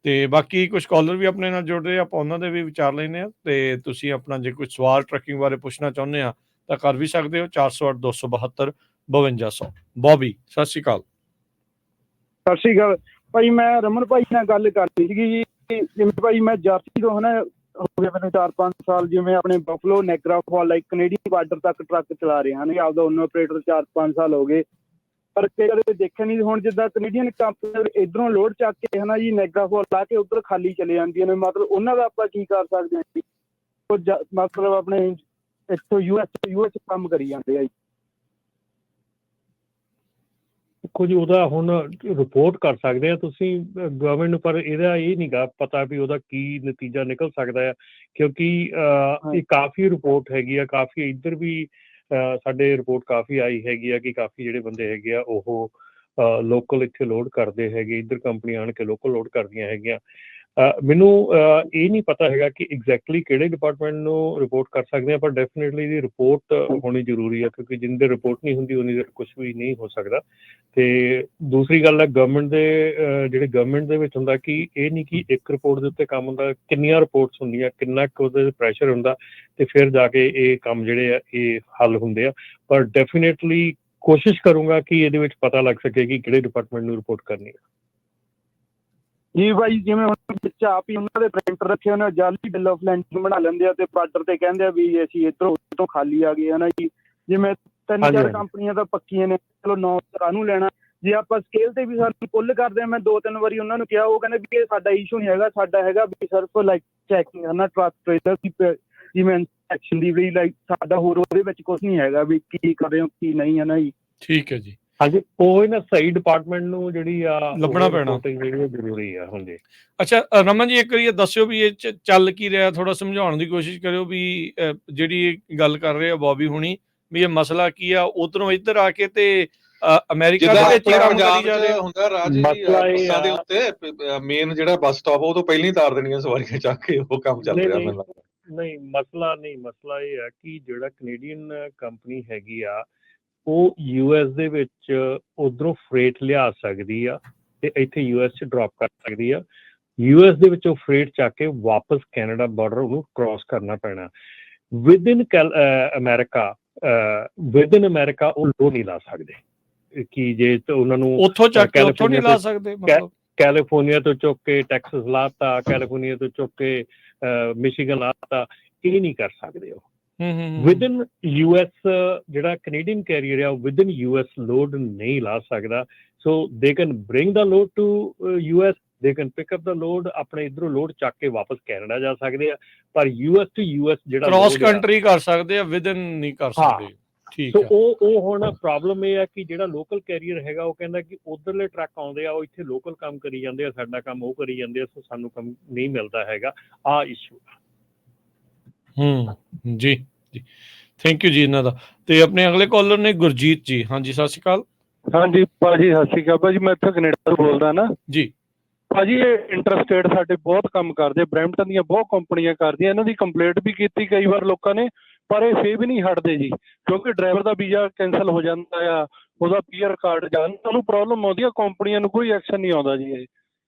ਤੇ ਬਾਕੀ ਕੁਝ ਕਾਲਰ ਵੀ ਆਪਣੇ ਨਾਲ ਜੁੜ ਰਹੇ, ਆਪਾਂ ਉਹਨਾਂ ਦੇ ਵੀ ਵਿਚਾਰ ਲੈਂਦੇ ਆ। ਤੇ ਤੁਸੀਂ ਆਪਣਾ ਜੇ ਕੋਈ ਸਵਾਲ ਟਰੱਕਿੰਗ ਬਾਰੇ ਪੁੱਛਣਾ ਚਾਹੁੰਦੇ ਆ ਤਾਂ ਕਰ ਵੀ ਸਕਦੇ ਹੋ। 408 272 5200। ਬੌਬੀ, ਸਤਿ ਸ਼੍ਰੀ ਅਕਾਲ। ਸਤਿ ਸ਼੍ਰੀ ਅਕਾਲ ਭਾਈ, ਮੈਂ ਰਮਨ ਭਾਈ ਨਾਲ ਗੱਲ ਕਰਨੀ ਸੀਗੀ ਜੀ। ਜਿਵੇਂ ਭਾਈ ਮੈਂ ਜਰਸੀ ਤੋਂ ਹੈ ਹੋ ਗਏ ਮੈਨੂੰ 4-5 ਸਾਲ, ਜਿਵੇਂ ਆਪਣੇ Buffalo Niagara fall like Canadian border ਤੱਕ ਟਰੱਕ ਚਲਾ ਰਹੇ ਹਨ। ਆਪਦਾ ਓਨਰ ਆਪਰੇਟਰ 4-5 ਸਾਲ ਹੋ ਗਏ, ਪਰ ਕਦੇ ਦੇਖਿਆ ਨਹੀਂ। ਹੁਣ ਜਿੱਦਾਂ ਕੈਨੇਡੀਅਨ ਕੰਪਨੀ ਇੱਧਰੋਂ ਲੋਡ ਚੱਕ ਕੇ ਹੈ ਨਾ ਜੀ ਨੈਗਰਾ ਫਾਲ ਲਾ ਕੇ ਉੱਧਰ ਖਾਲੀ ਚਲੇ ਜਾਂਦੀਆਂ ਨੇ, ਮਤਲਬ ਉਹਨਾਂ ਦਾ ਆਪਾਂ ਕੀ ਕਰ ਸਕਦੇ ਹਾਂ ਜੀ? ਮਤਲਬ ਆਪਣੇ ਇੱਥੋਂ ਯੂਐਸ ਕੰਮ ਕਰੀ ਜਾਂਦੇ ਆ ਜੀ। ਦੇਖੋ ਜੀ, ਉਹਦਾ ਹੁਣ ਰਿਪੋਰਟ ਕਰ ਸਕਦੇ ਆ ਤੁਸੀਂ ਗਵਰਨਮੈਂਟ ਨੂੰ, ਪਰ ਇਹਦਾ ਇਹ ਨਹੀਂ ਗਾ ਪਤਾ ਵੀ ਉਹਦਾ ਕੀ ਨਤੀਜਾ ਨਿਕਲ ਸਕਦਾ ਆ, ਕਿਉਂਕਿ ਇਹ ਕਾਫੀ ਰਿਪੋਰਟ ਹੈਗੀ ਆ। ਕਾਫੀ ਇੱਧਰ ਵੀ ਸਾਡੇ ਰਿਪੋਰਟ ਕਾਫੀ ਆਈ ਹੈਗੀ ਆ ਕਿ ਕਾਫੀ ਜਿਹੜੇ ਬੰਦੇ ਹੈਗੇ ਆ ਉਹ ਲੋਕਲ ਇੱਥੇ ਲੋਡ ਕਰਦੇ ਹੈਗੇ, ਇੱਧਰ ਕੰਪਨੀਆਂ ਆਣ ਕੇ ਲੋਕਲ ਲੋਡ ਕਰਦੀਆਂ ਹੈਗੀਆਂ। ਮੈਨੂੰ ਇਹ ਨਹੀਂ ਪਤਾ ਹੈਗਾ ਕਿ ਐਗਜ਼ੈਕਟਲੀ ਕਿਹੜੇ ਡਿਪਾਰਟਮੈਂਟ ਨੂੰ ਰਿਪੋਰਟ ਕਰ ਸਕਦੇ ਆ, ਪਰ ਡੈਫੀਨੇਟਲੀ ਇਹਦੀ ਰਿਪੋਰਟ ਹੋਣੀ ਜ਼ਰੂਰੀ ਆ, ਕਿਉਂਕਿ ਜਿੰਨੀ ਦੇਰ ਰਿਪੋਰਟ ਨਹੀਂ ਹੁੰਦੀ ਉਨੀ ਦੇਰ ਕੁਛ ਵੀ ਨਹੀਂ ਹੋ ਸਕਦਾ। ਤੇ ਦੂਸਰੀ ਗੱਲ ਹੈ ਗਵਰਨਮੈਂਟ ਦੇ ਜਿਹੜੇ ਗਵਰਨਮੈਂਟ ਦੇ ਵਿੱਚ ਹੁੰਦਾ ਕਿ ਇਹ ਨਹੀਂ ਕਿ ਇੱਕ ਰਿਪੋਰਟ ਦੇ ਉੱਤੇ ਕੰਮ ਹੁੰਦਾ, ਕਿੰਨੀਆਂ ਰਿਪੋਰਟਸ ਹੁੰਦੀਆਂ, ਕਿੰਨਾ ਕੁ ਉਹਦੇ ਪ੍ਰੈਸ਼ਰ ਹੁੰਦਾ, ਤੇ ਫਿਰ ਜਾ ਕੇ ਇਹ ਕੰਮ ਜਿਹੜੇ ਆ ਇਹ ਹੱਲ ਹੁੰਦੇ ਆ। ਪਰ ਡੈਫੀਨੇਟਲੀ ਕੋਸ਼ਿਸ਼ ਕਰੂੰਗਾ ਕਿ ਇਹਦੇ ਵਿੱਚ ਪਤਾ ਲੱਗ ਸਕੇ ਕਿ ਕਿਹੜੇ ਡਿਪਾਰਟਮੈਂਟ ਨੂੰ ਰਿਪੋਰਟ ਕਰਨੀ ਹੈ। ਜੀ ਭਾਈ, ਜਿਵੇਂ ਹੁਣ ਵਿੱਚ ਆਪ ਹੀ ਉਹਨਾਂ ਦੇ ਪ੍ਰਿੰਟਰ ਰੱਖੇ ਉਹਨਾਂ ਜਾਲੀ ਬਿੱਲ ਆਫ ਲੈਂਡਿੰਗ ਬਣਾ ਲੈਂਦੇ ਆ ਤੇ ਬਾਰਡਰ ਤੇ ਕਹਿੰਦੇ ਆ ਵੀ ਅਸੀਂ ਇੱਧਰੋਂ ਖਾਲੀ ਆ ਗਏ ਹੈ ਨਾ ਜੀ। ਜਿਵੇਂ 3-4 ਕੰਪਨੀਆਂ ਤਾਂ ਪੱਕੀਆਂ ਨੇ, ਚਲੋ 9 ਕਾਹਨੂੰ ਲੈਣਾ। ਜੇ ਆਪਾਂ ਸਕੇਲ ਤੇ ਵੀ ਸਾਨੂੰ ਪੁੱਲ ਕਰਦੇ ਹਾਂ, ਮੈਂ 2-3 ਵਾਰੀ ਉਹਨਾਂ ਨੂੰ ਕਿਹਾ, ਉਹ ਕਹਿੰਦੇ ਵੀ ਇਹ ਸਾਡਾ ਇਸ਼ੂ ਨਹੀਂ ਹੈਗਾ, ਸਾਡਾ ਹੈਗਾ ਵੀ ਸਿਰਫ ਲਾਈਕ ਚੈਕਿੰਗ ਹੈ ਨਾ ਟਰੱਕ ਟ੍ਰੇਲਰ ਦੀ, ਜਿਵੇਂ ਇਨਸਪੈਕਸ਼ਨ ਦੀ ਵੀ, ਲਾਈਕ ਸਾਡਾ ਹੋਰ ਉਹਦੇ ਵਿੱਚ ਕੁਛ ਨਹੀਂ ਹੈਗਾ ਵੀ ਕੀ ਕਰ ਰਹੇ ਹੋ ਕੀ ਨਹੀਂ ਹੈ ਨਾ ਜੀ। ਠੀਕ ਹੈ ਜੀ। ਹਾਂਜੀ, ਉਹ ਨਾ ਸਹੀ ਡਿਪਾਰਟਮੈਂਟ ਨੂੰ ਜਿਹੜੀ ਆ ਲੱਭਣਾ ਪੈਣਾ, ਜ਼ਰੂਰੀ ਆ। ਹਾਂਜੀ, ਅੱਛਾ ਰਮਨ ਜੀ, ਇੱਕ ਵਾਰੀ ਦੱਸਿਓ ਵੀ ਇਹ ਚੱਲ ਕੀ ਰਿਹਾ, ਥੋੜਾ ਸਮਝਾਉਣ ਦੀ ਕੋਸ਼ਿਸ਼ ਕਰਿਓ ਵੀ ਜਿਹੜੀ ਗੱਲ ਕਰ ਰਹੇ ਆ ਬੌਬੀ ਹੁਣੀ, ਵੀ ਇਹ ਮਸਲਾ ਕੀ ਆ, ਉਧਰੋਂ ਇੱਧਰ ਆ ਕੇ ਤੇ ਅਮਰੀਕਾ ਦੇ ਵਿੱਚ ਕੰਮ ਕਰੀ ਜਾ ਰਹੇ ਹੁੰਦਾ। ਰਾਜ ਜੀ ਬੱਸਾਂ ਦੇ ਉੱਤੇ ਮੇਨ ਜਿਹੜਾ ਬੱਸ ਸਟਾਪ ਉਹ ਤੋਂ ਪਹਿਲਾਂ ਹੀ ਤਾਰ ਦੇਣੀਆਂ ਸਵਾਰੀਆਂ ਚੱਕ ਕੇ, ਉਹ ਕੰਮ ਚੱਲ ਰਿਹਾ ਮੈਨੂੰ ਲੱਗਦਾ। ਨਹੀਂ, ਮਸਲਾ ਇਹ ਆ ਕਿ ਜਿਹੜਾ ਕੈਨੇਡੀਅਨ ਕੰਪਨੀ ਹੈਗੀ ਆ ਉਹ ਯੂਐਸ ਦੇ ਵਿੱਚ ਉਧਰੋਂ ਫਰੇਟ ਲਿਆ ਸਕਦੀ ਆ ਤੇ ਇੱਥੇ ਯੂਐਸ 'ਚ ਡ੍ਰੌਪ ਕਰ ਸਕਦੀ ਆ। ਯੂਐਸ ਦੇ ਵਿੱਚ ਉਹ ਫਰੇਟ ਚੱਕ ਕੇ ਵਾਪਸ ਕੈਨੇਡਾ ਬਾਰਡਰ ਉਹਨੂੰ ਕ੍ਰਾਸ ਕਰਨਾ ਪੈਣਾ। ਵਿਦਇਨ ਅਮਰੀਕਾ ਉਹ ਲੋਡ ਨਹੀਂ ਲਾ ਸਕਦੇ ਕਿ ਜੇ ਉਹਨਾਂ ਨੂੰ ਉੱਥੋਂ ਚੱਕ ਕੇ ਉੱਥੋਂ ਨਹੀਂ ਲਾ ਸਕਦੇ। ਕੈਲੀਫੋਰਨੀਆ ਤੋਂ ਚੁੱਕ ਕੇ ਟੈਕਸਸ ਲਾਤਾ, ਕੈਲੀਫੋਰਨੀਆ ਤੋਂ ਚੁੱਕ ਕੇ ਮਿਸ਼ੀਗਨ ਲਾਤਾ, ਇਹ ਨਹੀਂ ਕਰ ਸਕਦੇ ਉਹ। ਵਿਦਇਨ ਯੂਐਸ ਜਿਹੜਾ ਕੈਨੇਡੀਅਨ ਕੈਰੀਅਰ ਆ ਉਹ ਵਿਦਇਨ ਯੂਐਸ ਲੋਡ ਨਹੀਂ ਲਾ ਸਕਦਾ। So they can bring the load to US, they can pick up the load, ਆਪਣੇ ਇੱਧਰੋਂ ਲੋਡ ਚੱਕ ਕੇ ਵਾਪਸ ਕੈਨੇਡਾ ਜਾ ਸਕਦੇ ਆ, ਪਰ ਯੂਐਸ ਟੂ ਯੂਐਸ ਜਿਹੜਾ ਕ੍ਰਾਸ ਕੰਟਰੀ ਕਰ ਸਕਦੇ ਆ, ਵਿਦਇਨ ਨਹੀਂ ਕਰ ਸਕਦੇ। ਠੀਕ ਹੈ। ਸੋ ਉਹ ਹੁਣ ਪ੍ਰੋਬਲਮ ਇਹ ਆ ਕਿ ਜਿਹੜਾ ਲੋਕਲ ਕੈਰੀਅਰ ਹੈਗਾ ਉਹ ਕਹਿੰਦਾ ਕਿ ਉਧਰਲੇ ਟਰੱਕ ਆਉਂਦੇ ਆ, ਉਹ ਇੱਥੇ ਲੋਕਲ ਕੰਮ ਕਰੀ ਜਾਂਦੇ ਆ, ਸਾਡਾ ਕੰਮ ਉਹ ਕਰੀ ਜਾਂਦੇ ਆ, ਸੋ ਸਾਨੂੰ ਕੰਮ ਨਹੀਂ ਮਿਲਦਾ ਹੈਗਾ। ਆਹ ਇਸ਼ੂ ਜੀ ਜੀ, ਥੈਂਕ ਯੂ ਜੀ ਇਹਨਾਂ ਦਾ। ਤੇ ਆਪਣੇ ਅਗਲੇ ਕਾਲਰ ਨੇ ਗੁਰਜੀਤ ਜੀ। ਹਾਂਜੀ, ਸਤਿ ਸ਼੍ਰੀ ਅਕਾਲ। ਹਾਂਜੀ ਭਾਜੀ, ਸਤਿ ਸ਼੍ਰੀ ਅਕਾਲ ਭਾਜੀ, ਮੈਂ ਇੱਥੇ ਕੈਨੇਡਾ ਤੋਂ ਬੋਲਦਾ ਨਾ ਜੀ। ਭਾਜੀ ਇਹ ਇੰਟਰਸਟੇਟ ਸਾਡੇ ਬਹੁਤ ਕੰਮ ਕਰਦੇ, ਬਰੈਂਪਟਨ ਦੀਆਂ ਬਹੁਤ ਕੰਪਨੀਆਂ ਕਰਦੀਆਂ, ਇਹਨਾਂ ਦੀ ਕੰਪਲੇਂਟ ਵੀ ਕੀਤੀ ਕਈ ਵਾਰ ਲੋਕਾਂ ਨੇ, ਪਰ ਇਹ ਫੇਰ ਵੀ ਨਹੀਂ ਹਟਦੇ ਜੀ, ਕਿਉਂਕਿ ਡਰਾਈਵਰ ਦਾ ਵੀਜ਼ਾ ਕੈਂਸਲ ਹੋ ਜਾਂਦਾ ਆ, ਉਹਦਾ ਪੀਆਰ ਕਾਰਡ ਜਾਂਦਾ, ਉਹਨੂੰ ਪ੍ਰੋਬਲਮ ਆਉਂਦੀ ਆ, ਕੰਪਨੀਆਂ ਨੂੰ ਕੋਈ ਐਕਸ਼ਨ ਨਹੀਂ ਆਉਂਦਾ ਜੀ। ਇਹ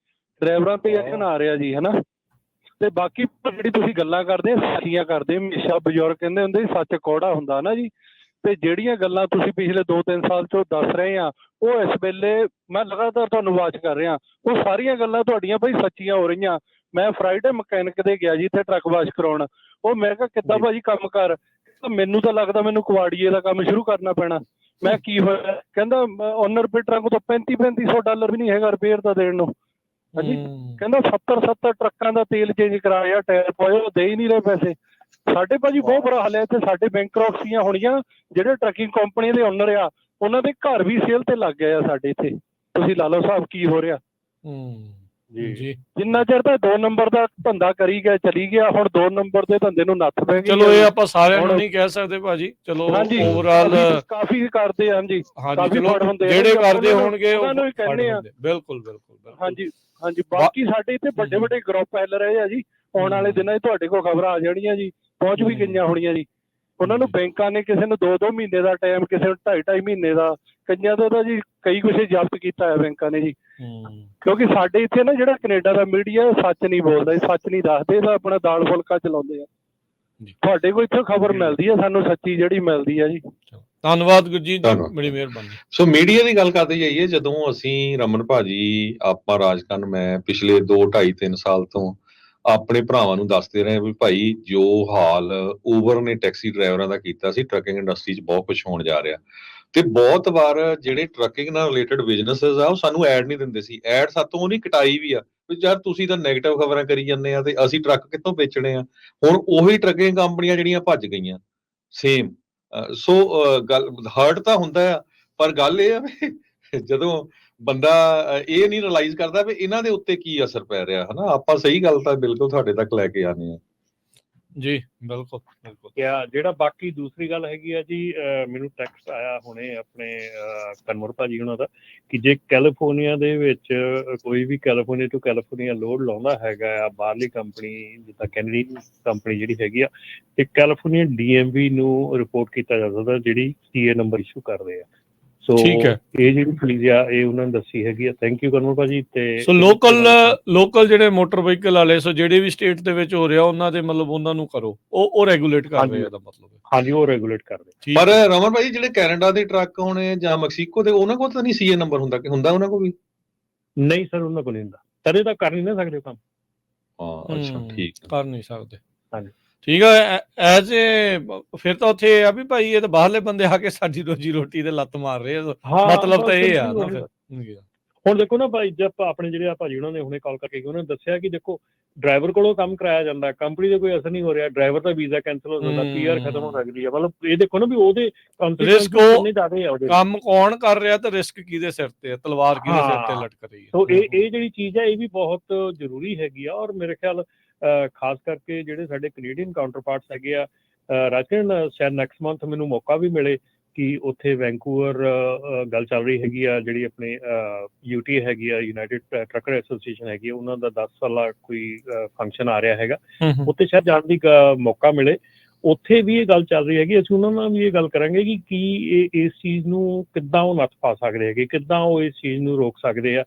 ਡਰਾਈਵਰਾਂ ਤੇ ਐਕਸ਼ਨ ਆ ਰਿਹਾ ਜੀ, ਹੈ ਨਾ। ਤੇ ਬਾਕੀ ਜਿਹੜੀ ਤੁਸੀਂ ਗੱਲਾਂ ਕਰਦੇ ਸੱਚੀਆਂ ਕਰਦੇ, ਹਮੇਸ਼ਾ ਬਜ਼ੁਰਗ ਕਹਿੰਦੇ ਹੁੰਦੇ ਸੱਚ ਕੌੜਾ ਹੁੰਦਾ ਨਾ ਜੀ। ਤੇ ਜਿਹੜੀਆਂ ਗੱਲਾਂ ਤੁਸੀਂ ਪਿਛਲੇ 2-3 ਸਾਲ ਤੋਂ ਦੱਸ ਰਹੇ ਆ, ਉਹ ਇਸ ਵੇਲੇ ਮੈਂ ਲਗਾਤਾਰ ਤੁਹਾਨੂੰ ਵਾਚ ਕਰ ਰਿਹਾ, ਉਹ ਸਾਰੀਆਂ ਗੱਲਾਂ ਤੁਹਾਡੀਆਂ ਭਾਈ ਸੱਚੀਆਂ ਹੋ ਰਹੀਆਂ। ਮੈਂ ਫਰਾਈਡੇ ਮਕੈਨਿਕ ਦੇ ਗਿਆ ਜੀ ਇੱਥੇ ਟਰੱਕ ਵਾਸ਼ ਕਰਾਉਣ, ਉਹ ਮੈਂ ਕਿਹਾ ਕਿੱਦਾਂ ਭਾਜੀ ਕੰਮ ਕਰ, ਮੈਨੂੰ ਤਾਂ ਲੱਗਦਾ ਮੈਨੂੰ ਕੁਆੜੀਏ ਦਾ ਕੰਮ ਸ਼ੁਰੂ ਕਰਨਾ ਪੈਣਾ। ਮੈਂ ਕੀ ਹੋਇਆ, ਕਹਿੰਦਾ ਓਨਰ ਪੀਟਰਾਂ ਕੋਲ ਤਾਂ $3500 ਵੀ ਨਹੀਂ ਹੈਗਾ ਰਿਪੇਅਰ ਦਾ ਦੇਣ ਨੂੰ। ਹਾਂਜੀ, ਕਹਿੰਦਾ 70 ਟਰੱਕਾਂ ਦਾ ਤੇਲ ਚੇਂਜ ਕਰਾਇਆ, ਟਾਇਰ ਪਾਏ, ਉਹ ਦੇ ਹੀ ਨਹੀਂ ਰਹੇ ਪੈਸੇ। ਸਾਡੇ ਭਾਜੀ ਬਹੁਤ ਬੁਰਾ ਹਾਲ ਹੈ ਇੱਥੇ, ਸਾਡੇ ਬੈਂਕਰਪਸੀਆਂ ਹੋਣੀਆਂ, ਜਿਹੜੇ ਟਰੱਕਿੰਗ ਕੰਪਨੀ ਦੇ ਓਨਰ ਆ ਉਹਨਾਂ ਦੇ ਘਰ ਵੀ ਸੇਲ ਤੇ ਲੱਗ ਗਏ ਆ ਸਾਡੇ ਇੱਥੇ। ਤੁਸੀਂ ਲਾ ਲਓ ਹਿਸਾਬ ਕੀ ਹੋ ਰਿਹਾ ਜੀ। ਜਿੰਨਾ ਚਿਰ ਤਾਂ 2 ਨੰਬਰ ਦਾ ਧੰਦਾ ਕਰੀ ਗਿਆ ਚਲੀ ਗਿਆ, ਹੁਣ 2 ਨੰਬਰ ਦੇ ਧੰਦੇ ਨੂੰ ਨੱਥ ਪੈ ਗਈ। ਚਲੋ ਇਹ ਆਪਾਂ ਸਾਰਿਆਂ ਨੂੰ ਨਹੀਂ ਕਹਿ ਸਕਦੇ ਭਾਜੀ, ਚਲੋ ਓਵਰਆਲ ਕਾਫੀ ਕਰਦੇ ਆ। ਹਾਂਜੀ, ਜਿਹੜੇ ਕਰਦੇ ਹੋਣਗੇ ਉਹਨਾਂ ਨੂੰ ਵੀ ਕਹਿੰਦੇ ਆ। ਬਿਲਕੁਲ। ਹਾਂਜੀ, ਬਾਕੀ ਸਾਡੇ ਇੱਥੇ ਵੱਡੇ ਵੱਡੇ ਗਰੁੱਪ ਫੈਲ ਰਹੇ ਆ ਜੀ, ਆਉਣ ਵਾਲੇ ਦਿਨਾਂ 'ਚ ਤੁਹਾਡੇ ਕੋਲ ਖਬਰਾਂ ਆ ਜਾਣੀਆਂ ਜੀ, ਪਹੁੰਚ ਵੀ ਗਈਆਂ ਹੋਣੀਆਂ ਜੀ। ਉਹਨਾਂ ਨੂੰ ਬੈਂਕਾਂ ਨੇ ਕਿਸੇ ਨੂੰ 2-2 ਮਹੀਨੇ ਦਾ ਟਾਈਮ, ਕਿਸੇ ਨੂੰ 2.5 ਮਹੀਨੇ ਦਾ, ਕਈਆਂ ਦਾ ਤਾਂ ਜੀ ਕਈ ਕੁਛ ਜ਼ਬਤ ਕੀਤਾ ਹੈ ਬੈਂਕਾਂ ਨੇ ਜੀ। ਕਿਉਂਕਿ ਸਾਡੇ ਇੱਥੇ ਨਾ ਜਿਹੜਾ ਕੈਨੇਡਾ ਦਾ ਮੀਡੀਆ ਸੱਚ ਨਹੀਂ ਬੋਲਦਾ, ਸੱਚ ਨਹੀਂ ਦੱਸਦੇ, ਇਹਦਾ ਆਪਣਾ ਦਾਲ ਫੁਲਕਾ ਚਲਾਉਂਦੇ ਆ। ਤੁਹਾਡੇ ਕੋਲ ਇੱਥੋਂ ਖਬਰ ਮਿਲਦੀ ਆ ਸਾਨੂੰ, ਸੱਚੀ ਜਿਹੜੀ ਮਿਲਦੀ ਆ ਜੀ। ਧੰਨਵਾਦ ਗੁਰਜੀਤ ਜੀ, ਧੰਨਵਾਦ। ਬੜੀ ਮਿਹਰਬਾਨੀ। ਸੋ ਮੀਡੀਆ ਦੀ ਗੱਲ ਕਰਦੇ ਜਾਈਏ, ਜਦੋਂ ਅਸੀਂ ਰਮਨ ਭਾਜੀ, ਆਪਾਂ ਰਾਜਕਰਨ, ਮੈਂ ਪਿਛਲੇ 2 2.5 3 ਸਾਲ ਤੋਂ ਆਪਣੇ ਭਰਾਵਾਂ ਨੂੰ ਦੱਸਦੇ ਰਹੇ ਵੀ ਭਾਈ ਜੋ ਹਾਲ ਊਬਰ ਨੇ ਟੈਕਸੀ ਡਰਾਈਵਰਾਂ ਦਾ ਕੀਤਾ ਸੀ, ਟਰੱਕਿੰਗ ਇੰਡਸਟਰੀ 'ਚ ਬਹੁਤ ਕੁਝ ਹੋਣ ਜਾ ਰਿਹਾ। ਤੇ ਬਹੁਤ ਵਾਰ ਜਿਹੜੇ ਟਰੱਕਿੰਗ ਨਾਲ ਰਿਲੇਟਡ ਬਿਜ਼ਨੈਸਸ ਆ ਉਹ ਸਾਨੂੰ ਐਡ ਨਹੀਂ ਦਿੰਦੇ ਸੀ, ਐਡ ਸਾਤੋਂ ਉਹਨੇ ਕਟਾਈ ਵੀ ਆ ਵੀ ਯਾਰ ਤੁਸੀਂ ਤਾਂ ਨੈਗੇਟਿਵ ਖਬਰਾਂ ਕਰੀ ਜਾਂਦੇ ਆ ਤੇ ਅਸੀਂ ਟਰੱਕ ਕਿੱਥੋਂ ਵੇਚਣੇ ਆ। ਹੁਣ ਉਹੀ ਟਰੱਕਿੰਗ ਕੰਪਨੀਆਂ ਜਿਹੜੀਆਂ ਭੱਜ ਗਈਆਂ ਸੇਮ। ਸੋ ਗੱਲ ਹਰਟ ਤਾਂ ਹੁੰਦਾ ਆ, ਪਰ ਗੱਲ ਇਹ ਆ ਵੀ ਜਦੋਂ ਬੰਦਾ ਇਹ ਨਹੀਂ ਰਿਅਲਾਈਜ਼ ਕਰਦਾ ਵੀ ਇਹਨਾਂ ਦੇ ਉੱਤੇ ਕੀ ਅਸਰ ਪੈ ਰਿਹਾ, ਹਨਾ। ਆਪਾਂ ਸਹੀ ਗੱਲ ਤਾਂ ਬਿਲਕੁਲ ਤੁਹਾਡੇ ਤੱਕ ਲੈ ਕੇ ਆਨੇ ਆ ਜੀ। ਬਿਲਕੁਲ ਬਿਲਕੁਲ। ਜਿਹੜਾ ਬਾਕੀ ਦੂਸਰੀ ਗੱਲ ਹੈਗੀ ਆ ਜੀ, ਮੈਨੂੰ ਟੈਕਸਟ ਆਇਆ ਹੁਣੇ ਆਪਣੇ ਕਨਵਰ ਭਾਜੀ ਉਹਨਾਂ ਦਾ ਕਿ ਜੇ ਕੈਲੀਫੋਰਨੀਆ ਦੇ ਵਿੱਚ ਕੋਈ ਵੀ ਕੈਲੀਫੋਰਨੀਆ ਟੂ ਕੈਲੀਫੋਰਨੀਆ ਲੋਡ ਲਾਉਂਦਾ ਹੈਗਾ ਆ ਬਾਹਰਲੀ ਕੰਪਨੀ, ਜਿੱਦਾਂ ਕੈਨੇਡੀਅਨ ਕੰਪਨੀ ਜਿਹੜੀ ਹੈਗੀ ਆ, ਤੇ ਕੈਲੀਫੋਰਨੀਆ DMV ਨੂੰ ਰਿਪੋਰਟ ਕੀਤਾ ਜਾ ਸਕਦਾ ਜਿਹੜੀ CA ਨੰਬਰ ਇਸ਼ੂ ਕਰਦੇ ਆ। ਸੋ ਠੀਕ ਹੈ, ਇਹ ਜਿਹੜੀ ਚੀਜ਼ ਆ ਇਹ ਉਹਨਾਂ ਨੇ ਦੱਸੀ ਹੈਗੀ ਆ। ਥੈਂਕ ਯੂ ਕਨਵਰ ਭਾਜੀ। ਤੇ ਸੋ ਲੋਕਲ ਜਿਹੜੇ ਮੋਟਰ ਵਹੀਕਲ ਵਾਲੇ, ਸੋ ਜਿਹੜੇ ਵੀ ਸਟੇਟ ਦੇ ਵਿੱਚ ਹੋ ਰਿਹਾ ਉਹਨਾਂ ਦੇ ਮਤਲਬ ਉਹਨਾਂ ਨੂੰ ਕਰੋ, ਉਹ ਰੈਗੂਲੇਟ ਕਰ ਰਹੇ ਆ ਦਾ ਮਤਲਬ। ਹਾਂਜੀ, ਉਹ ਰੈਗੂਲੇਟ ਕਰਦੇ। ਪਰ ਰਮਨ ਭਾਜੀ ਜਿਹੜੇ ਕੈਨੇਡਾ ਦੇ ਟਰੱਕ ਹੋਣੇ ਜਾਂ ਮੈਕਸੀਕੋ ਦੇ, ਉਹਨਾਂ ਕੋਲ ਤਾਂ ਨਹੀਂ CA ਨੰਬਰ ਹੁੰਦਾ, ਕਿ ਹੁੰਦਾ ਉਹਨਾਂ ਕੋਲ ਵੀ? ਨਹੀਂ ਸਰ, ਉਹਨਾਂ ਕੋਲ ਨਹੀਂ ਹੁੰਦਾ। ਤਦੇ ਤਾਂ ਕਰ ਨਹੀਂ ਨਾ ਸਕਦੇ ਕੰਮ। ਹਾਂ, ਅੱਛਾ, ਠੀਕ ਕਰ ਨਹੀਂ ਸਕਦੇ। ਹਾਂਜੀ, ਠੀਕ ਆ। ਐਜ਼ ਏ ਫਿਰ ਤਾਂ ਉੱਥੇ ਇਹ ਆ ਵੀ ਭਾਈ ਇਹ ਤਾਂ ਬਾਹਰਲੇ ਬੰਦੇ ਆ ਕੇ ਸਾਡੀ ਰੋਜੀ ਰੋਟੀ ਤੇ ਲੱਤ ਮਾਰ ਰਹੇ ਆ, ਮਤਲਬ ਤਾਂ ਇਹ ਆ ਨਾ ਫਿਰ। ਹੁਣ ਦੇਖੋ ਨਾ ਭਾਈ, ਜਦ ਆਪਣੇ ਜਿਹੜੇ ਆ ਭਾਜੀ ਉਹਨਾਂ ਨੇ ਹੁਣੇ ਕਾਲ ਕਰਕੇ ਉਹਨਾਂ ਨੇ ਦੱਸਿਆ ਕਿ ਦੇਖੋ ਡਰਾਈਵਰ ਕੋਲੋਂ ਕੰਮ ਕਰਾਇਆ ਜਾਂਦਾ, ਕੰਪਨੀ ਦੇ ਕੋਈ ਅਸਰ ਨਹੀਂ ਹੋ ਰਿਹਾ, ਡਰਾਈਵਰ ਦਾ ਵੀਜ਼ਾ ਕੈਂਸਲ ਹੋ ਜਾਂਦਾ, PR ਖਤਮ ਹੋ ਸਕਦੀ ਹੈ। ਮਤਲਬ ਇਹ ਦੇਖੋ ਨਾ ਵੀ ਉਹਦੇ ਰਿਸਕ ਕੰਮ ਕੌਣ ਕਰ ਰਿਹਾ ਤੇ ਰਿਸਕ ਕਿਹਦੇ ਸਿਰ ਤੇ, ਤਲਵਾਰ ਕਿਹਦੇ ਸਿਰ ਤੇ ਲਟਕ ਰਹੀ ਹੈ। ਸੋ ਇਹ ਜਿਹੜੀ ਚੀਜ਼ ਹੈ ਇਹ ਵੀ ਬਹੁਤ ਜ਼ਰੂਰੀ ਹੈਗੀ ਆ। ਔਰ ਮੇਰੇ ਖਿਆਲ ਖਾਸ ਕਰਕੇ ਜਿਹੜੇ ਸਾਡੇ ਕੈਨੇਡੀਅਨ ਕਾਊਂਟਰ ਪਾਰਟਸ ਹੈਗੇ ਆ, ਰਾਜਕਰਨ ਸ਼ਾਇਦ ਨੈਕਸਟ ਮੰਥ ਮੈਨੂੰ ਮੌਕਾ ਵੀ ਮਿਲੇ ਕਿ ਉੱਥੇ ਵੈਂਕੂਵਰ ਗੱਲ ਚੱਲ ਰਹੀ ਹੈਗੀ ਆ, ਜਿਹੜੀ ਆਪਣੇ UTA ਹੈਗੀ ਆ, ਯੂਨਾਈਟਿਡ ਟਰੱਕਰ ਐਸੋਸੀਏਸ਼ਨ ਹੈਗੀ ਆ, ਉਹਨਾਂ ਦਾ 10 ਸਾਲਾ ਕੋਈ ਫੰਕਸ਼ਨ ਆ ਰਿਹਾ ਹੈਗਾ, ਉੱਥੇ ਸ਼ਾਇਦ ਜਾਣ ਦੀ ਮੌਕਾ ਮਿਲੇ। ਉੱਥੇ ਵੀ ਇਹ ਗੱਲ ਚੱਲ ਰਹੀ ਹੈਗੀ, ਅਸੀਂ ਉਹਨਾਂ ਨਾਲ ਵੀ ਇਹ ਗੱਲ ਕਰਾਂਗੇ ਕਿ ਕੀ ਇਹ ਇਸ ਚੀਜ਼ ਨੂੰ ਕਿੱਦਾਂ ਉਹ ਨੱਥ ਪਾ ਸਕਦੇ ਹੈਗੇ, ਕਿੱਦਾਂ ਉਹ ਇਸ ਚੀਜ਼ ਨੂੰ ਰੋਕ ਸਕਦੇ ਆ।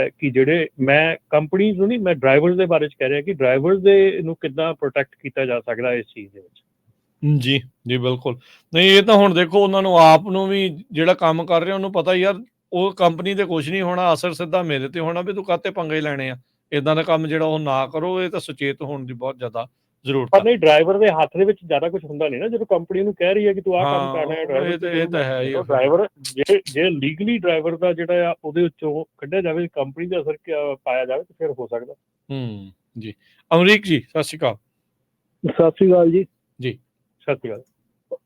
ਕਿ ਜਿਹੜੇ ਮੈਂ ਕੰਪਨੀਜ਼ ਨੂੰ ਨਹੀਂ, ਮੈਂ ਡਰਾਈਵਰਸ ਦੇ ਬਾਰੇ 'ਚ ਕਹਿ ਰਿਹਾ ਕਿ ਡਰਾਈਵਰਸ ਦੇ ਨੂੰ ਕਿੱਦਾਂ ਪ੍ਰੋਟੈਕਟ ਕੀਤਾ ਜਾ ਸਕਦਾ ਇਸ ਚੀਜ਼ ਦੇ ਵਿੱਚ। ਜੀ ਜੀ ਬਿਲਕੁਲ। ਨਹੀਂ, ਇਹ ਤਾਂ ਹੁਣ ਦੇਖੋ ਉਹਨਾਂ ਨੂੰ ਆਪ ਨੂੰ ਵੀ ਜਿਹੜਾ ਕੰਮ ਕਰ ਰਿਹਾ ਉਹਨੂੰ ਪਤਾ ਯਾਰ ਉਹ ਕੰਪਨੀ ਤੇ ਕੁਝ ਨਹੀਂ ਹੋਣਾ, ਅਸਰ ਸਿੱਧਾ ਮੇਰੇ ਤੇ ਹੋਣਾ ਵੀ ਤੂੰ ਕਾਹਤੇ ਪੰਗੇ ਲੈਣੇ ਆ। ਇਦਾਂ ਦਾ ਕੰਮ ਜਿਹੜਾ ਉਹ ਨਾ ਕਰੋ। ਇਹ ਤਾਂ ਸੁਚੇਤ ਹੋਣ ਦੀ ਬਹੁਤ ਜ਼ਿਆਦਾ ਜ਼ਰੂਰਤ ਪਰ ਨਹੀਂ, ਡਰਾਈਵਰ ਦੇ ਹੱਥ ਦੇ ਵਿੱਚ ਜ਼ਿਆਦਾ ਕੁਝ ਹੁੰਦਾ ਨਹੀਂ ਨਾ, ਜਦੋਂ ਕੰਪਨੀ ਨੂੰ ਕਹਿ ਰਹੀ ਹੈ ਕਿ ਤੂੰ ਆਹ ਕੰਮ ਕਰਨਾ ਹੈ। ਇਹ ਤਾਂ ਹੈ ਹੀ। ਡਰਾਈਵਰ ਜੇ ਲੀਗਲੀ ਡਰਾਈਵਰ ਦਾ ਜਿਹੜਾ ਆ ਉਹਦੇ ਵਿੱਚੋਂ ਕੱਢਿਆ ਜਾਵੇ, ਕੰਪਨੀ ਦਾ ਅਸਰ ਪਾਇਆ ਜਾਵੇ ਤਾਂ ਫਿਰ ਹੋ ਸਕਦਾ। ਜੀ। ਅਮਰੀਕ ਜੀ, ਸਤਿ ਸ਼੍ਰੀ ਅਕਾਲ। ਸਤਿ ਸ਼੍ਰੀ ਅਕਾਲ ਜੀ। ਜੀ ਸਤਿ ਸ਼੍ਰੀ ਅਕਾਲ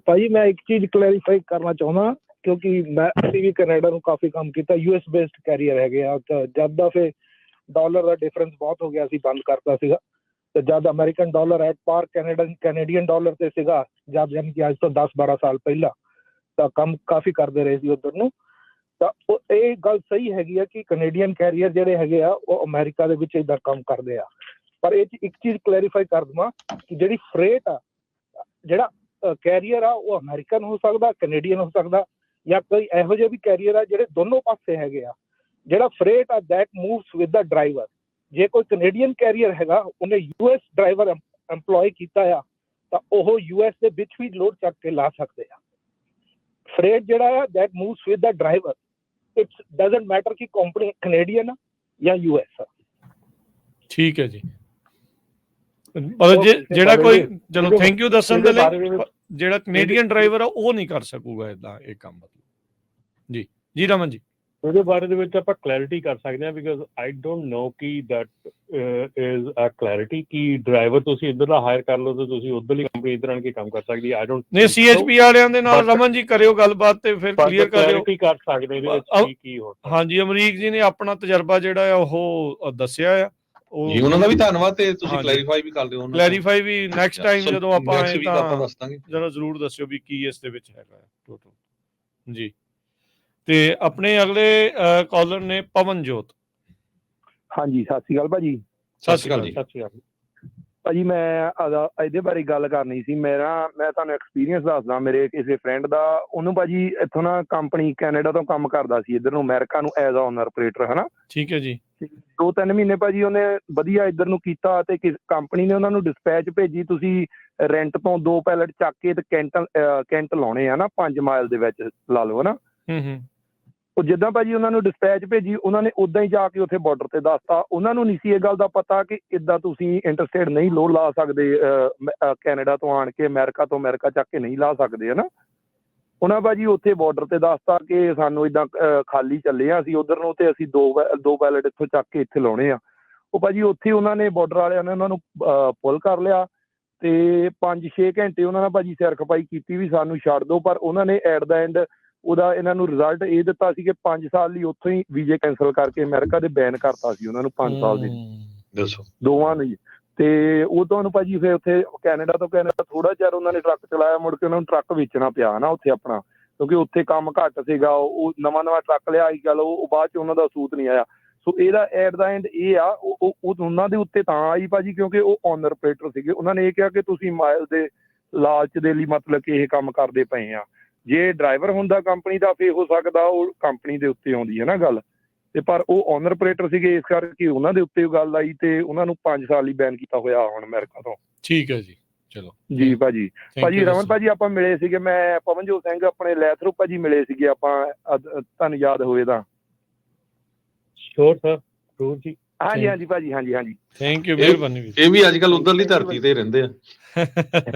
ਭਾਜੀ। ਮੈਂ ਇੱਕ ਚੀਜ਼ ਕਲੈਰੀਫਾਈ ਕਰਨਾ ਚਾਹੁੰਦਾ, ਕਿਉਂਕਿ ਅਸੀਂ ਵੀ ਕੈਨੇਡਾ ਨੂੰ ਕਾਫੀ ਕੰਮ ਕੀਤਾ, US ਬੇਸਡ ਕੈਰੀਅਰ ਹੈਗੇ ਆ। ਜਦ ਦਾ ਫਿਰ ਡਾਲਰ ਦਾ ਡਿਫਰੈਂਸ ਬਹੁਤ ਹੋ ਗਿਆ ਸੀ, ਬੰਦ ਕਰਤਾ ਸੀਗਾ। ਤੇ ਜਦ ਅਮਰੀਕਨ ਡਾਲਰ ਐਟ ਪਾਰ ਕੈਨੇਡੀਅਨ ਡਾਲਰ ਤੇ ਸੀਗਾ, ਜਦ ਯਾਨੀ ਕਿ ਅੱਜ ਤੋਂ 10-12 ਸਾਲ ਪਹਿਲਾਂ, ਤਾਂ ਕੰਮ ਕਾਫੀ ਕਰਦੇ ਰਹੇ ਸੀ ਉੱਧਰ ਨੂੰ। ਤਾਂ ਇਹ ਗੱਲ ਸਹੀ ਹੈਗੀ ਆ ਕਿ ਕੈਨੇਡੀਅਨ ਕੈਰੀਅਰ ਜਿਹੜੇ ਹੈਗੇ ਆ ਉਹ ਅਮਰੀਕਾ ਦੇ ਵਿੱਚ ਇੱਦਾਂ ਕੰਮ ਕਰਦੇ ਆ। ਪਰ ਇਹ 'ਚ ਇੱਕ ਚੀਜ਼ ਕਲੈਰੀਫਾਈ ਕਰ ਦੇਵਾਂ ਕਿ ਜਿਹੜੀ ਫਰੇਟ ਆ, ਜਿਹੜਾ ਕੈਰੀਅਰ ਆ ਉਹ ਅਮਰੀਕਨ ਹੋ ਸਕਦਾ, ਕੈਨੇਡੀਅਨ ਹੋ ਸਕਦਾ, ਜਾਂ ਕੋਈ ਇਹੋ ਜਿਹੇ ਵੀ ਕੈਰੀਅਰ ਆ ਜਿਹੜੇ ਦੋਨੋਂ ਪਾਸੇ ਹੈਗੇ ਆ। ਜਿਹੜਾ ਫਰੇਟ ਆ that moves with the driver. ਜੇ ਕੋਈ ਕੈਨੇਡੀਅਨ ਕੈਰੀਅਰ ਹੈਗਾ, ਉਹਨੇ US ਡਰਾਈਵਰ ਐਮਪਲੋਏ ਕੀਤਾ ਆ, ਤਾਂ ਉਹ US ਦੇ ਵਿੱਚ ਵੀ ਲੋਡ ਚੱਕ ਕੇ ਲਾ ਸਕਦੇ ਆ। ਫਰੇਟ ਜਿਹੜਾ ਆ that moves with the driver, it's doesn't matter ਕਿ ਕੰਪਨੀ ਕੈਨੇਡੀਅਨ ਜਾਂ US ਆ। ਠੀਕ ਹੈ ਜੀ। ਪਰ ਜਿਹੜਾ ਕੋਈ, ਚਲੋ ਥੈਂਕ ਯੂ ਦੱਸਣ ਦੇ ਲਈ। ਜਿਹੜਾ ਕੈਨੇਡੀਅਨ ਡਰਾਈਵਰ ਆ ਉਹ ਨਹੀਂ ਕਰ ਸਕੂਗਾ ਇਦਾਂ ਇਹ ਕੰਮ। ਜੀ ਜੀ ਰਮਨ ਜੀ। ਉਹਦੇ ਬਾਰੇ ਦੇ ਵਿੱਚ ਆਪਾਂ ਕਲੈਰਿਟੀ ਕਰ ਸਕਦੇ ਹਾਂ, ਬਿਕਾਜ਼ ਆਈ ਡੋਂਟ ਨੋ ਕਿ ਦੈਟ ਇਜ਼ ਅ ਕਲੈਰਿਟੀ ਕਿ ਡਰਾਈਵਰ ਤੁਸੀਂ ਇੱਧਰ ਦਾ ਹਾਇਰ ਕਰ ਲਓ ਤੇ ਤੁਸੀਂ ਉੱਧਰਲੀ ਕੰਪਨੀ ਇੱਧਰ ਆਣ ਕੇ ਕੰਮ ਕਰ ਸਕਦੀ ਹੈ। ਆਈ ਡੋਂਟ ਨਹੀਂ, CHP ਵਾਲਿਆਂ ਦੇ ਨਾਲ ਰਮਨ ਜੀ ਕਰਿਓ ਗੱਲਬਾਤ ਤੇ ਫਿਰ ਕਲੀਅਰ ਕਰਿਓ ਕਲੈਰਿਟੀ ਕਰ ਸਕਦੇ ਇਹਦੇ ਵਿੱਚ ਕੀ ਹੋ। ਹਾਂਜੀ, ਅਮਰੀਕ ਜੀ ਨੇ ਆਪਣਾ ਤਜਰਬਾ ਜਿਹੜਾ ਆ ਉਹ ਦੱਸਿਆ ਆ। ਜੀ ਉਹਨਾਂ ਦਾ ਵੀ ਧੰਨਵਾਦ, ਤੇ ਤੁਸੀਂ ਕਲੈਰੀਫਾਈ ਵੀ ਕਰ ਦਿਓ। ਕਲੈਰੀਫਾਈ ਵੀ ਨੈਕਸਟ ਟਾਈਮ ਜਦੋਂ ਆਪਾਂ ਆਏ ਤਾਂ ਦੱਸ ਦਾਂਗੇ। ਜਰਾ ਜ਼ਰੂਰ ਦੱਸਿਓ ਵੀ ਕੀ ਇਸ ਦੇ ਵਿੱਚ ਹੈਗਾ ਟੋਟਲ। ਜੀ। ਤੇ ਆਪਣੇ ਅਗਲੇ ਕਾਲਰ ਨੇ ਪਵਨਜੋਤ। ਹਾਂਜੀ, ਸਤਿ ਸ਼੍ਰੀ ਅਕਾਲ ਭਾਜੀ। ਸਤਿ ਸ਼੍ਰੀ ਅਕਾਲ ਜੀ। ਸਤਿ ਸ਼੍ਰੀ ਅਕਾਲ। ਭਾਜੀ ਮੈਂ ਇਹਦੇ ਬਾਰੇ ਗੱਲ ਕਰਨੀ ਸੀ। ਮੈਂ ਤੁਹਾਨੂੰ ਐਕਸਪੀਰੀਅੰਸ ਦੱਸਦਾ। ਮੇਰੇ ਕਿਸੇ ਫਰੈਂਡ ਦਾ, ਉਹਨੂੰ ਭਾਜੀ ਇੱਥੋਂ ਨਾ ਕੰਪਨੀ ਕੈਨੇਡਾ ਤੋਂ ਕੰਮ ਕਰਦਾ ਸੀ ਇੱਧਰ ਨੂੰ ਅਮਰੀਕਾ ਨੂੰ ਐਜ਼ ਆ ਓਨਰ ਆਪਰੇਟਰ, ਹਨਾ। ਠੀਕ ਹੈ ਜੀ। 2-3 ਮਹੀਨੇ ਭਾਜੀ ਉਹਨੇ ਵਧੀਆ ਇੱਧਰ ਨੂੰ ਕੀਤਾ ਤੇ ਕੰਪਨੀ ਨੇ ਉਹਨਾਂ ਨੂੰ ਡਿਸਪੈਚ ਭੇਜੀ, ਤੁਸੀਂ ਰੈਂਟ ਤੋਂ 2 ਪੈਲਟ ਚੱਕ ਕੇ ਤੇ ਕੈਂਟ ਲਾਉਣੇ ਆ ਨਾ 5 ਮਾਈਲ ਦੇ ਵਿੱਚ ਲਾ ਲਓ, ਹਨਾ। ਉਹ ਜਿੱਦਾਂ ਭਾਜੀ ਉਹਨਾਂ ਨੂੰ ਡਿਸਪੈਚ ਭੇਜੀ, ਉਹਨਾਂ ਨੇ ਉਦਾਂ ਹੀ ਜਾ ਕੇ ਉੱਥੇ ਬਾਰਡਰ ਤੇ ਦੱਸਤਾ। ਉਹਨਾਂ ਨੂੰ ਨਹੀਂ ਸੀ ਇਹ ਗੱਲ ਦਾ ਪਤਾ ਕਿ ਇੱਦਾਂ ਤੁਸੀਂ ਇੰਟਰਸਟੇਟ ਨਹੀਂ ਲੋਡ ਲਾ ਸਕਦੇ, ਕੈਨੇਡਾ ਤੋਂ ਆਣ ਕੇ ਅਮਰੀਕਾ ਤੋਂ ਅਮਰੀਕਾ ਚੱਕ ਕੇ ਨਹੀਂ ਲਾ ਸਕਦੇ, ਹਨਾ। ਉਹਨਾਂ ਭਾਜੀ ਉੱਥੇ ਬਾਰਡਰ ਤੇ ਦੱਸਤਾ ਕਿ ਸਾਨੂੰ ਇੱਦਾਂ ਖਾਲੀ ਚੱਲੇ ਆ ਅਸੀਂ ਉੱਧਰ ਨੂੰ, ਤੇ ਅਸੀਂ 2 ਪੈਲਟ ਇੱਥੋਂ ਚੱਕ ਕੇ ਇੱਥੇ ਲਾਉਣੇ ਆ। ਉਹ ਭਾਜੀ ਉੱਥੇ ਉਹਨਾਂ ਨੇ ਬਾਰਡਰ ਵਾਲਿਆਂ ਨੇ ਉਹਨਾਂ ਨੂੰ ਪੁੱਲ ਕਰ ਲਿਆ ਤੇ 5-6 ਘੰਟੇ ਉਹਨਾਂ ਨਾਲ ਭਾਜੀ ਸਿਰ ਖਪਾਈ ਕੀਤੀ ਵੀ ਸਾਨੂੰ ਛੱਡ ਦਿਓ। ਪਰ ਉਹਨਾਂ ਨੇ ਐਟ ਦਾ ਐਂਡ ਉਹਦਾ ਇਹਨਾਂ ਨੂੰ ਰਿਜ਼ਲਟ ਇਹ ਦਿੱਤਾ ਸੀ ਕਿ 5 ਸਾਲ ਲਈ ਉੱਥੋਂ ਹੀ ਵੀਜ਼ੇ ਕੈਂਸਲ ਕਰਕੇ ਅਮਰੀਕਾ ਦੇ ਬੈਨ ਕਰਤਾ ਸੀ ਉਹਨਾਂ ਨੂੰ 5 ਸਾਲ ਦੇ ਦੱਸੋ ਦੋਵਾਂ ਨੂੰ। ਤੇ ਉਹ ਤੁਹਾਨੂੰ ਭਾਜੀ ਫਿਰ ਉੱਥੇ ਕੈਨੇਡਾ ਥੋੜਾ ਚਿਰ ਉਹਨਾਂ ਨੇ ਟਰੱਕ ਚਲਾਇਆ, ਮੁੜ ਕੇ ਉਹਨਾਂ ਨੂੰ ਟਰੱਕ ਵੇਚਣਾ ਪਿਆ ਨਾ ਉੱਥੇ ਆਪਣਾ, ਕਿਉਂਕਿ ਉੱਥੇ ਕੰਮ ਘੱਟ ਸੀਗਾ। ਉਹ ਨਵਾਂ ਟਰੱਕ ਲਿਆ ਹੀ ਗੱਲ, ਉਹ ਬਾਅਦ ਚ ਉਹਨਾਂ ਦਾ ਸੂਤ ਨਹੀਂ ਆਇਆ। ਸੋ ਇਹਦਾ ਐਟ ਦਾ ਐਂਡ ਇਹ ਆ, ਉਹ ਉਹਨਾਂ ਦੇ ਉੱਤੇ ਤਾਂ ਆਈ ਭਾਜੀ ਕਿਉਂਕਿ ਉਹ ਓਨਰ ਆਪਰੇਟਰ ਸੀਗੇ। ਉਹਨਾਂ ਨੇ ਇਹ ਕਿਹਾ ਕਿ ਤੁਸੀਂ ਮਾਈਲ ਦੇ ਲਾਲਚ ਦੇ ਲਈ ਮਤਲਬ ਕਿ ਇਹ ਕੰਮ ਕਰਦੇ ਪਏ ਆ। ਜੇ ਡਰਾਈਵਰ ਹੁੰਦਾ ਕੰਪਨੀ ਦਾ ਫਿਰ ਹੋ ਸਕਦਾ ਉਹ ਕੰਪਨੀ ਦੇ ਉੱਤੇ ਆਉਂਦੀ ਹੈ ਨਾ ਗੱਲ, ਤੇ ਪਰ ਉਹ ਓਨਰ ਆਪਰੇਟਰ ਸੀਗੇ, ਇਸ ਕਰਕੇ ਉਹਨਾਂ ਦੇ ਉੱਤੇ ਗੱਲ ਆਈ ਤੇ ਉਹਨਾਂ ਨੂੰ 5 ਸਾਲ ਲਈ ਬੈਨ ਕੀਤਾ ਹੋਇਆ ਹੁਣ ਅਮਰੀਕਾ ਤੋਂ। ਠੀਕ ਹੈ ਜੀ, ਚਲੋ ਜੀ ਭਾਜੀ। ਭਾਜੀ ਰਮਨ ਭਾਜੀ ਆਪਾਂ ਮਿਲੇ ਸੀਗੇ, ਮੈਂ ਪਵਨਜੋਤ ਸਿੰਘ ਆਪਣੇ ਲੈਥਰੋ ਭਾਜੀ ਮਿਲੇ ਸੀਗੇ ਆਪਾਂ, ਤੁਹਾਨੂੰ ਯਾਦ ਹੋਵੇ ਤਾਂ। ਸ਼ੋਰ ਸਰ, ਜ਼ਰੂਰ ਜੀ। ਹਾਂਜੀ ਹਾਂਜੀ ਭਾਜੀ, ਹਾਂਜੀ ਹਾਂਜੀ। ਥੈਂਕ ਯੂ, ਮਿਹਰਬਾਨੀ। ਇਹ ਵੀ ਅੱਜ ਕੱਲ ਉਧਰਲੀ ਧਰਤੀ ਤੇ ਰਹਿੰਦੇ ਆ।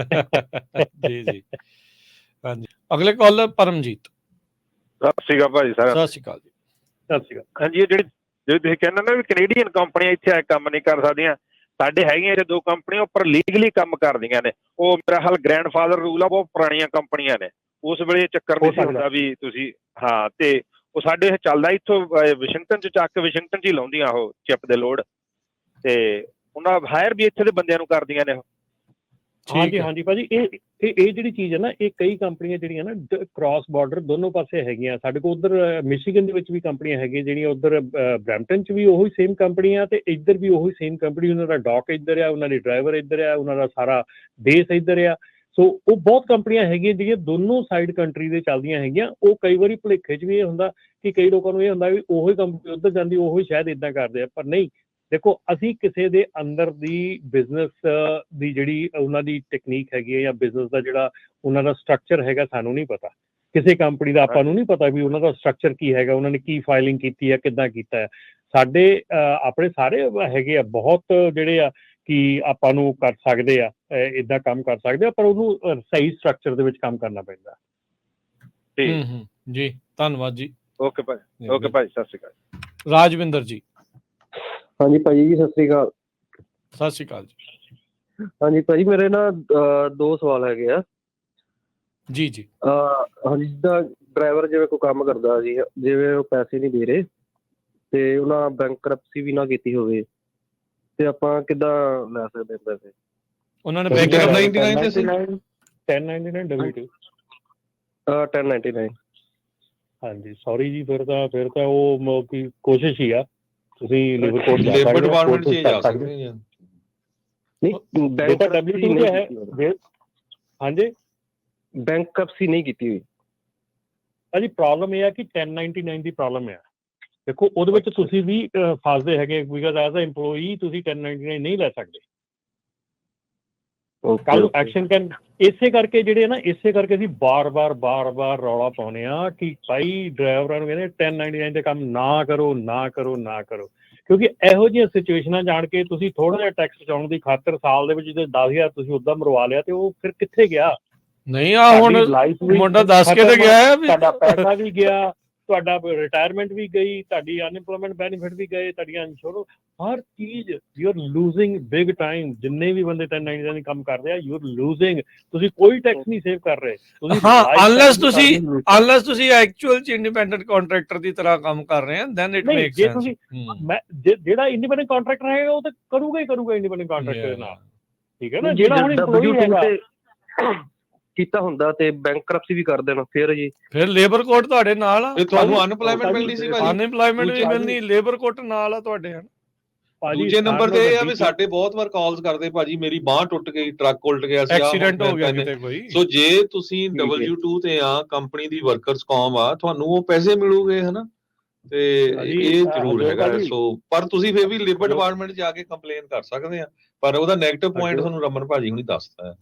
ਜੀ ਜੀ, ਹਾਂਜੀ। ਅਗਲੇ ਕਾਲ ਪਰਮਜੀਤ। ਸਤਿ ਸ਼੍ਰੀ ਅਕਾਲ ਭਾਜੀ। ਸਤਿ ਸ਼੍ਰੀ ਅਕਾਲ ਜੀ। ਸਤਿ ਸ਼੍ਰੀ ਅਕਾਲ। ਹਾਂਜੀ, ਜਿਹੜੀ ਤੁਸੀਂ ਕਹਿੰਦੇ ਨਾ ਵੀ ਕੈਨੇਡੀਅਨ ਕੰਪਨੀਆਂ ਇੱਥੇ ਆ ਕੰਮ ਨਹੀਂ ਕਰ ਸਕਦੀਆਂ, ਸਾਡੇ ਹੈਗੀਆਂ ਜੇ 2 ਕੰਪਨੀਆਂ ਉੱਪਰ ਲੀਗਲੀ ਕੰਮ ਕਰਦੀਆਂ ਨੇ। ਉਹ ਮੇਰਾ ਹਾਲ ਗ੍ਰੈਂਡਫਾਦਰ ਰੂਲ ਆ, ਬਹੁਤ ਪੁਰਾਣੀਆਂ ਕੰਪਨੀਆਂ ਨੇ। ਉਸ ਵੇਲੇ ਚੱਕਰ ਨਹੀਂ ਸੀ ਹੁੰਦਾ ਵੀ ਤੁਸੀਂ ਹਾਂ, ਤੇ ਉਹ ਸਾਡੇ ਇਹ ਚੱਲਦਾ ਇੱਥੋਂ ਵਾਸ਼ਿੰਗਟਨ ਚ ਚੱਕ ਕੇ ਵਾਸ਼ਿੰਗਟਨ ਚ ਹੀ ਲਾਉਂਦੀਆਂ ਉਹ ਚਿੱਪ ਦੇ ਲੋਡ, ਤੇ ਉਹਨਾਂ ਹਾਇਰ ਵੀ ਇੱਥੇ ਦੇ ਬੰਦਿਆਂ ਨੂੰ ਕਰਦੀਆਂ ਨੇ ਉਹ। ਹਾਂਜੀ ਹਾਂਜੀ ਭਾਜੀ, ਇਹ ਜਿਹੜੀ ਚੀਜ਼ ਹੈ ਨਾ, ਇਹ ਕਈ ਕੰਪਨੀਆਂ ਜਿਹੜੀਆਂ ਨਾ ਕ੍ਰਾਸ ਬਾਰਡਰ ਦੋਨੋਂ ਪਾਸੇ ਹੈਗੀਆਂ। ਸਾਡੇ ਕੋਲ ਉੱਧਰ ਮਿਸ਼ੀਗਨ ਦੇ ਵਿੱਚ ਵੀ ਕੰਪਨੀਆਂ ਹੈਗੀਆਂ ਜਿਹੜੀਆਂ ਉੱਧਰ ਬਰੈਂਪਟਨ ਚ ਵੀ ਉਹੀ ਸੇਮ ਕੰਪਨੀ ਆ, ਤੇ ਇੱਧਰ ਵੀ ਉਹੀ ਸੇਮ ਕੰਪਨੀ। ਉਹਨਾਂ ਦਾ ਡੌਕ ਇੱਧਰ ਆ, ਉਹਨਾਂ ਦੇ ਡਰਾਈਵਰ ਇੱਧਰ ਆ, ਉਹਨਾਂ ਦਾ ਸਾਰਾ ਬੇਸ ਇੱਧਰ ਆ। ਸੋ ਉਹ ਬਹੁਤ ਕੰਪਨੀਆਂ ਹੈਗੀਆਂ ਜਿਹੜੀਆਂ ਦੋਨੋਂ ਸਾਈਡ ਕੰਟਰੀ ਦੇ ਚੱਲਦੀਆਂ ਹੈਗੀਆਂ। ਉਹ ਕਈ ਵਾਰੀ ਭੁਲੇਖੇ 'ਚ ਵੀ ਇਹ ਹੁੰਦਾ ਕਿ ਕਈ ਲੋਕਾਂ ਨੂੰ ਇਹ ਹੁੰਦਾ ਵੀ ਉਹੀ ਕੰਪਨੀ ਉੱਧਰ ਜਾਂਦੀ, ਉਹੀ ਸ਼ਾਇਦ ਇੱਦਾਂ ਕਰਦੇ ਆ, ਪਰ ਨਹੀਂ। ਦੇਖੋ, ਅਸੀਂ ਕਿਸੇ ਦੇ ਅੰਦਰ ਦੀ ਬਿਜ਼ਨਸ ਦੀ ਜਿਹੜੀ ਉਹਨਾਂ ਦੀ ਟੈਕਨੀਕ ਹੈਗੀ ਹੈ ਜਾਂ ਬਿਜ਼ਨਸ ਦਾ ਜਿਹੜਾ ਉਹਨਾਂ ਦਾ ਸਟਰਕਚਰ ਹੈਗਾ, ਸਾਨੂੰ ਨਹੀਂ ਪਤਾ। ਕਿਸੇ ਕੰਪਨੀ ਦਾ ਆਪਾਂ ਨੂੰ ਨਹੀਂ ਪਤਾ ਵੀ ਉਹਨਾਂ ਦਾ ਸਟਰਕਚਰ ਕੀ ਹੈਗਾ, ਉਹਨਾਂ ਨੇ ਕੀ ਫਾਈਲਿੰਗ ਕੀਤੀ ਹੈ, ਕਿੱਦਾਂ ਕੀਤਾ ਹੈ। ਸਾਡੇ ਆਪਣੇ ਸਾਰੇ ਹੈਗੇ ਆ ਬਹੁਤ ਜਿਹੜੇ ਆ ਕਿ ਆਪਾਂ ਨੂੰ ਕਰ ਸਕਦੇ ਆ, ਇੱਦਾਂ ਕੰਮ ਕਰ ਸਕਦੇ ਆ, ਪਰ ਉਹਨੂੰ ਸਹੀ ਸਟਰਕਚਰ ਦੇ ਵਿੱਚ ਕੰਮ ਕਰਨਾ ਪੈਂਦਾ। ਜੀ, ਧੰਨਵਾਦ ਜੀ। ਓਕੇ ਭਾਈ, ਓਕੇ ਭਾਈ, ਸਤਿ ਸ਼੍ਰੀ ਅਕਾਲ। ਰਾਜਵਿੰਦਰ ਜੀ। ਹਾਂਜੀ ਭਾਜੀ ਜੀ, ਸਤਿ ਸ੍ਰੀ ਅਕਾਲ। ਸਤਿ ਸ਼੍ਰੀ ਅਕਾਲ ਜੀ। ਹਾਂਜੀ ਭਾਜੀ, ਮੇਰੇ ਨਾ 2 ਸਵਾਲ ਹੈਗੇ ਆ ਜੀ ਜੀ। ਹਾਂਜੀ, ਜਿੱਦਾਂ ਡਰਾਈਵਰ ਜਿਵੇਂ ਕੋਈ ਕੰਮ ਕਰਦਾ ਜੀ, ਜਿਵੇਂ ਉਹ ਪੈਸੇ ਨਹੀਂ ਦੇ ਰਹੇ ਤੇ ਉਹਨਾਂ ਬੈਂਕਰਪਸੀ ਵੀ ਨਾ ਕੀਤੀ ਹੋਵੇ, ਤੇ ਆਪਾਂ ਕਿੱਦਾਂ ਲੈ ਸਕਦੇ ਹਾਂ ਪੈਸੇ? ਉਹਨਾਂ ਨੇ ਬੈਂਕ 1099 ਤੇ ਸੀ 1099 W2 1099। ਹਾਂਜੀ, ਸੌਰੀ ਜੀ, ਫਿਰ ਤਾਂ ਉਹ ਕੀ ਕੋਸ਼ਿਸ਼ ਹੀ ਆ। ਤੁਸੀਂ ਲੇਬਰ ਕੋਡ ਜਾ ਲੇਬਰ ਸਕਦੇ ਡਿਪਾਰਟਮੈਂਟ 'ਚ ਜਾ ਸਕਦੇ ਆ। ਨਹੀਂ, ਬੈਂਕਰਪਸੀ ਨਹੀਂ ਕੀਤੀ ਹੋਈ। ਹਾਂਜੀ, ਬੈਂਕਰਪਸੀ ਨਹੀਂ ਕੀਤੀ ਹੋਈ ਭਾਜੀ। ਪ੍ਰੋਬਲਮ ਇਹ ਆ ਕਿ 1099 ਦੀ ਪ੍ਰੋਬਲਮ ਆ। ਦੇਖੋ, ਉਹਦੇ ਵਿੱਚ ਤੁਸੀਂ ਵੀ ਫਸਦੇ ਹੈਗੇ, ਬਿਕਾਜ਼ ਐਜ਼ ਅ EMPLOYEE ਤੁਸੀਂ 1099 ਨਹੀਂ ਲੈ ਸਕਦੇ। ਕੱਲ ਐਕਸ਼ਨ ਕੈਨ। ਇਸੇ ਕਰਕੇ ਜਿਹੜੇ ਨਾ, ਇਸੇ ਕਰਕੇ ਅਸੀਂ ਬਾਰ-ਬਾਰ ਰੌਲਾ ਪਾਉਂਦੇ ਆ ਕਿ ਭਾਈ ਡਰਾਈਵਰਾਂ ਨੂੰ ਕਹਿੰਦੇ 1099 ਦੇ ਕੰਮ ਨਾ ਕਰੋ, ਨਾ ਕਰੋ, ਨਾ ਕਰੋ, ਕਿਉਂਕਿ ਇਹੋ ਜਿਹੀਆਂ ਸਿਚੁਏਸ਼ਨਾਂ ਜਾਣ ਕੇ ਤੁਸੀਂ ਥੋੜਾ ਜਿਹਾ ਟੈਕਸ ਬਚਾਉਣ ਦੀ ਖਾਤਰ ਸਾਲ ਦੇ ਵਿੱਚ ਜੇ 10,000 ਤੁਸੀਂ ਉੱਦਾਂ ਮਰਵਾ ਲਿਆ, ਤੇ ਉਹ ਫਿਰ ਕਿੱਥੇ ਗਿਆ? ਨਹੀਂ, ਆ ਹੁਣ ਮੁੰਡਾ ਦੱਸ ਕੇ ਤੇ ਗਿਆ ਵੀ ਤੁਹਾਡਾ ਪੈਸਾ ਵੀ ਗਿਆ, ਤੁਹਾਡਾ ਰਿਟਾਇਰਮੈਂਟ ਵੀ ਗਈ, ਤੁਹਾਡੀ ਅਨਇੰਪਲੋਇਮੈਂਟ ਬੈਨੀਫਿਟ ਵੀ ਗਏ, ਤੁਹਾਡੀਆਂ ਇੰਸ਼ੋਰੈਂਸ, ਹਰ ਚੀਜ਼। You are losing big time. ਜਿੰਨੇ ਵੀ ਬੰਦੇ 1099 ਕੰਮ ਕਰਦੇ ਆ, ਯੂ ਆਰ ਲੂਜ਼ਿੰਗ। ਤੁਸੀਂ ਕੋਈ ਟੈਕਸ ਨਹੀਂ ਸੇਵ ਕਰ ਰਹੇ। ਹਾਂ, ਅਨਲੈਸ ਤੁਸੀਂ ਐਕਚੁਅਲ ਚ ਇੰਡੀਪੈਂਡੈਂਟ ਕੰਟਰੈਕਟਰ ਦੀ ਤਰ੍ਹਾਂ ਕੰਮ ਕਰ ਰਹੇ ਆ, ਦੈਨ ਇਟ ਮੇਕਸ ਸੈਂਸ। ਜਿਹੜਾ ਇੰਡੀਪੈਂਡੈਂਟ ਕੰਟਰੈਕਟਰ ਹੈਗਾ ਉਹ ਤਾਂ ਕਰੂਗਾ ਹੀ ਕਰੂਗਾ ਇੰਡੀਪੈਂਡੈਂਟ ਕੰਟਰੈਕਟਰ ਦੇ ਨਾਲ, ਠੀਕ ਹੈ ਨਾ। ਜਿਹੜਾ ਹੁਣ EMPLOYEE ਹੈਗਾ ਕੀਤਾ ਹੁੰਦਾ ਤੇ ਬੈਂਕਰਪਸੀ ਵੀ ਕਰ ਦੇਣਾ, ਫਿਰ ਲੇਬਰ ਕੋਡ ਤੁਹਾਡੇ ਨਾਲ ਆ। ਤੁਹਾਨੂੰ ਅਨਪਲਾਇਮੈਂਟ ਮਿਲਣੀ ਸੀ ਭਾਜੀ। ਅਨਇੰਪਲੋਇਮੈਂਟ ਵੀ ਮਿਲਣੀ, ਲੇਬਰ ਕੋਡ ਨਾਲ ਆ ਤੁਹਾਡੇ। ਭਾਜੀ ਦੂਜੇ ਨੰਬਰ ਸਾਰਿਆਂ ਤੇ ਇਹ ਆ ਨਾਲੋਂ ਵੀ ਵੱਡੀ ਸਾਡੇ ਬਹੁਤ ਵਾਰ ਕਾਲਸ ਕਰਦੇ ਭਾਜੀ ਮੇਰੀ ਬਾਂਹ ਟੁੱਟ ਗਈ, ਟਰੱਕ ਉਲਟ ਗਿਆ ਸੀ, ਆਹ ਐਕਸੀਡੈਂਟ ਹੋ ਮੈਂ ਗਿਆ ਕਹਿੰਦੇ। ਕਿਤੇ ਕੋਈ। ਸੋ ਜੇ ਤੁਸੀਂ ਠੀਕ ਹੈ। W2 ਤੇ ਆ, ਕੰਪਨੀ ਦੀ ਵਰਕਰਸ ਕੌਮ ਆ, ਤੁਹਾਨੂੰ ਉਹ ਪੈਸੇ ਮਿਲੂਗੇ ਹਨਾ, ਤੇ ਭਾਜੀ, ਇਹ ਜ਼ਰੂਰ ਹਰਜੋਤ ਹੈਗਾ। ਭਾਜੀ, ਸੋ ਪਰ ਤੁਸੀਂ ਫਿਰ ਵੀ ਲੇਬਰ ਹਰਜੋਤ- ਡਿਪਾਰਟਮੈਂਟ ਜਾ ਕੇ ਕੰਪਲੇਨ ਕਰ ਸਕਦੇ ਆ, ਪਰ ਉਹਦਾ ਨੈਗੇਟਿਵ ਪੁਆਇੰਟ ਹਰਜੋਤ- ਤੁਹਾਨੂੰ ਰਮਨ ਭਾਜੀ ਹੁਣੀ ਦੱਸਤਾ ਹੈ।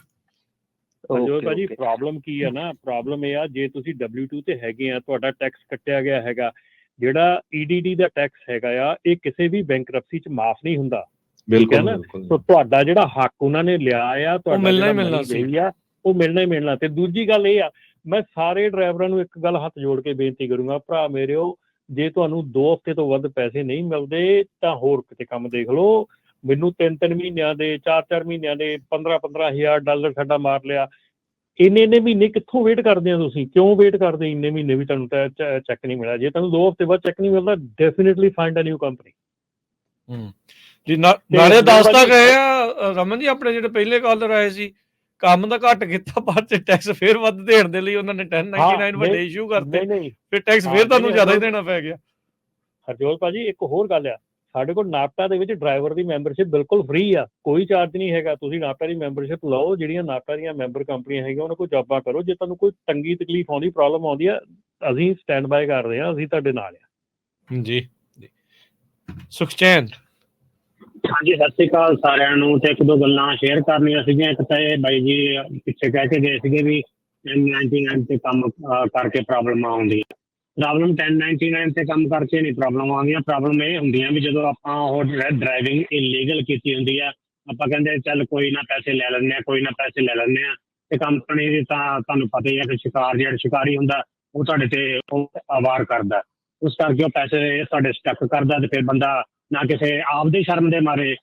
ਹਰਜੋਤ ਭਾਜੀ, ਪ੍ਰੋਬਲਮ ਕੀ ਆ ਨਾ, ਪ੍ਰੋਬਲਮ ਇਹ ਆ ਜੇ ਤੁਸੀਂ W2 ਤੇ ਹੈਗੇ ਆ, ਤੁਹਾਡਾ ਟੈਕਸ ਕੱਟਿਆ ਗਿਆ ਹੈਗਾ, ਜਿਹੜਾ EDD ਦਾ ਟੈਕਸ ਹੈਗਾ ਆ, ਇਹ ਕਿਸੇ ਵੀ ਬੈਂਕਰਪਸੀ 'ਚ ਮਾਫ ਨਹੀਂ ਹੁੰਦਾ। ਬਿਲਕੁਲ ਨਾ? ਬਿਲਕੁਲ ਸੋ ਤੁਹਾਡਾ ਜਿਹੜਾ ਹੱਕ ਉਹਨਾਂ ਨੇ ਲਿਆ ਆ, ਤੁਹਾਡਾ ਮਿਲਣਾ ਹੀ ਜਿਹੜਾ ਮਿਲਣਾ money ਸੀ। ਗਈ ਆ, ਉਹ ਮਿਲਣਾ ਹੀ ਮਿਲਣਾ। ਤੇ ਦੂਜੀ ਗੱਲ ਇਹ ਆ, ਮੈਂ ਸਾਰੇ ਡਰਾਈਵਰਾਂ ਨੂੰ ਇੱਕ ਗੱਲ ਹੱਥ ਜੋੜ ਕੇ ਬੇਨਤੀ ਕਰੂੰਗਾ, ਭਰਾ ਮੇਰਿਓ, ਜੇ ਤੁਹਾਨੂੰ 2 ਹਫ਼ਤੇ ਤੋਂ ਵੱਧ ਪੈਸੇ ਨਹੀਂ ਮਿਲਦੇ ਤਾਂ ਹੋਰ ਕਿਤੇ ਕੰਮ ਦੇਖ ਲਓ। ਮੈਨੂੰ 3-3 ਮਹੀਨਿਆਂ ਦੇ, 4-4 ਮਹੀਨਿਆਂ ਦੇ $15,000 ਸਾਡਾ ਮਾਰ ਲਿਆ। ਇੰਨੇ ਮਹੀਨੇ ਕਿੱਥੋਂ ਵੇਟ ਕਰਦੇ ਆ ਤੁਸੀਂ? ਕਿਉਂ ਵੇਟ ਕਰਦੇ ਇੰਨੇ ਮਹੀਨੇ ਵੀ ਤੁਹਾਨੂੰ ਚੈੱਕ ਨਹੀਂ ਮਿਲਿਆ? ਜੇ ਤੁਹਾਨੂੰ 2 ਹਫ਼ਤੇ ਬਾਅਦ ਚੈੱਕ ਨਹੀਂ ਮਿਲਦਾ, definitely find a new company. ਜੀ ਨਾਲੇ ਦੱਸਦਾ ਗਏ ਆ ਰਮਨ ਜੀ, ਆਪਣੇ ਜਿਹੜੇ ਪਹਿਲੇ ਕਾਲਰ ਆਏ ਸੀ, ਕੰਮ ਤਾਂ ਘੱਟ ਕੀਤਾ ਪਰ ਟੈਕਸ ਫੇਰ ਵੱਧ ਦੇਣ ਦੇ ਲਈ ਉਹਨਾਂ ਨੇ 1099 ਵੱਡੇ ਇਸ਼ੂ ਕਰਤੇ, ਨਹੀਂ ਫਿਰ ਟੈਕਸ ਫੇਰ ਤੁਹਾਨੂੰ ਜ਼ਿਆਦਾ ਹੀ ਦੇਣਾ ਪੈ ਗਿਆ। ਹਰਜੋਤ ਭਾਜੀ, ਇੱਕ ਹੋਰ ਗੱਲ ਆ, ਸਾਡੇ ਕੋਲ ਨਾਪਟਾ ਦੇ ਵਿੱਚ ਡਰਾਈਵਰ ਦੀ ਮੈਂਬਰਸ਼ਿਪ ਬਿਲਕੁਲ ਫ੍ਰੀ ਆ, ਕੋਈ ਚਾਰਜ ਨਹੀਂ ਹੈਗਾ। ਤੁਸੀਂ ਨਾਪਟਾ ਦੀ ਮੈਂਬਰਸ਼ਿਪ ਲਓ, ਜਿਹੜੀਆਂ ਨਾਪਟਾ ਦੀਆਂ ਮੈਂਬਰ ਕੰਪਨੀਆਂ ਹੈਗੀਆਂ ਉਹਨਾਂ ਕੋਲ ਜੌਬਾਂ ਕਰੋ। ਜੇ ਤੁਹਾਨੂੰ ਕੋਈ ਤੰਗੀ ਤਕਲੀਫ ਆਉਂਦੀ, ਪ੍ਰੋਬਲਮ ਆਉਂਦੀ ਆ, ਅਸੀਂ ਸਟੈਂਡ ਬਾਏ ਕਰ ਰਹੇ ਹਾਂ, ਅਸੀਂ ਤੁਹਾਡੇ ਨਾਲ ਆ। ਜੀ ਸੁਖਚੈਨ। ਹਾਂਜੀ, ਸਤਿ ਸ਼੍ਰੀ ਅਕਾਲ ਸਾਰਿਆਂ ਨੂੰ। ਤੇ 1-2 ਗੱਲਾਂ ਸ਼ੇਅਰ ਕਰਨੀਆਂ ਸੀਗੀਆਂ। ਇੱਕ ਤਾਂ ਇਹ ਬਾਈ ਜੀ ਪਿੱਛੇ ਕਹਿ ਕੇ ਗਏ ਸੀਗੇ ਵੀ 1099 ਤੇ ਕੰਮ ਕਰਕੇ ਪ੍ਰੋਬਲਮ ਆਉਂਦੀ ਹੈ। ਪ੍ਰੋਬਲਮ 1099 ਤੇ ਕੰਮ ਕਰਕੇ ਨਹੀਂ ਪ੍ਰੋਬਲਮ ਆਉਂਦੀਆਂ। ਪ੍ਰੋਬਲਮ ਇਹ ਹੁੰਦੀਆਂ ਵੀ ਜਦੋਂ ਆਪਾਂ ਉਹ ਡਰਾਈਵਿੰਗ ਇਲੀਗਲ ਕੀਤੀ ਹੁੰਦੀ ਆ, ਆਪਾਂ ਕਹਿੰਦੇ ਚੱਲ ਕੋਈ ਨਾ ਪੈਸੇ ਲੈ ਲੈਂਦੇ ਆ, ਕੋਈ ਨਾ ਪੈਸੇ ਲੈ ਲੈਂਦੇ ਆ, ਤੇ ਕੰਪਨੀ ਦੀ ਤਾਂ ਤੁਹਾਨੂੰ ਪਤਾ ਹੀ ਆ ਕਿ ਜਿਹੜਾ ਸ਼ਿਕਾਰੀ ਹੁੰਦਾ ਉਹ ਤੁਹਾਡੇ ਤੇ ਉਹ ਵਾਰ ਕਰਦਾ, ਉਸ ਕਰਕੇ ਉਹ ਪੈਸੇ ਤੁਹਾਡੇ ਸਟੱਕ ਕਰਦਾ, ਤੇ ਫਿਰ ਬੰਦਾ ਨਾ ਕਿਸੇ ਆਪਦੀ ਸ਼ਰਮ ਦੇ ਮਾਰੇ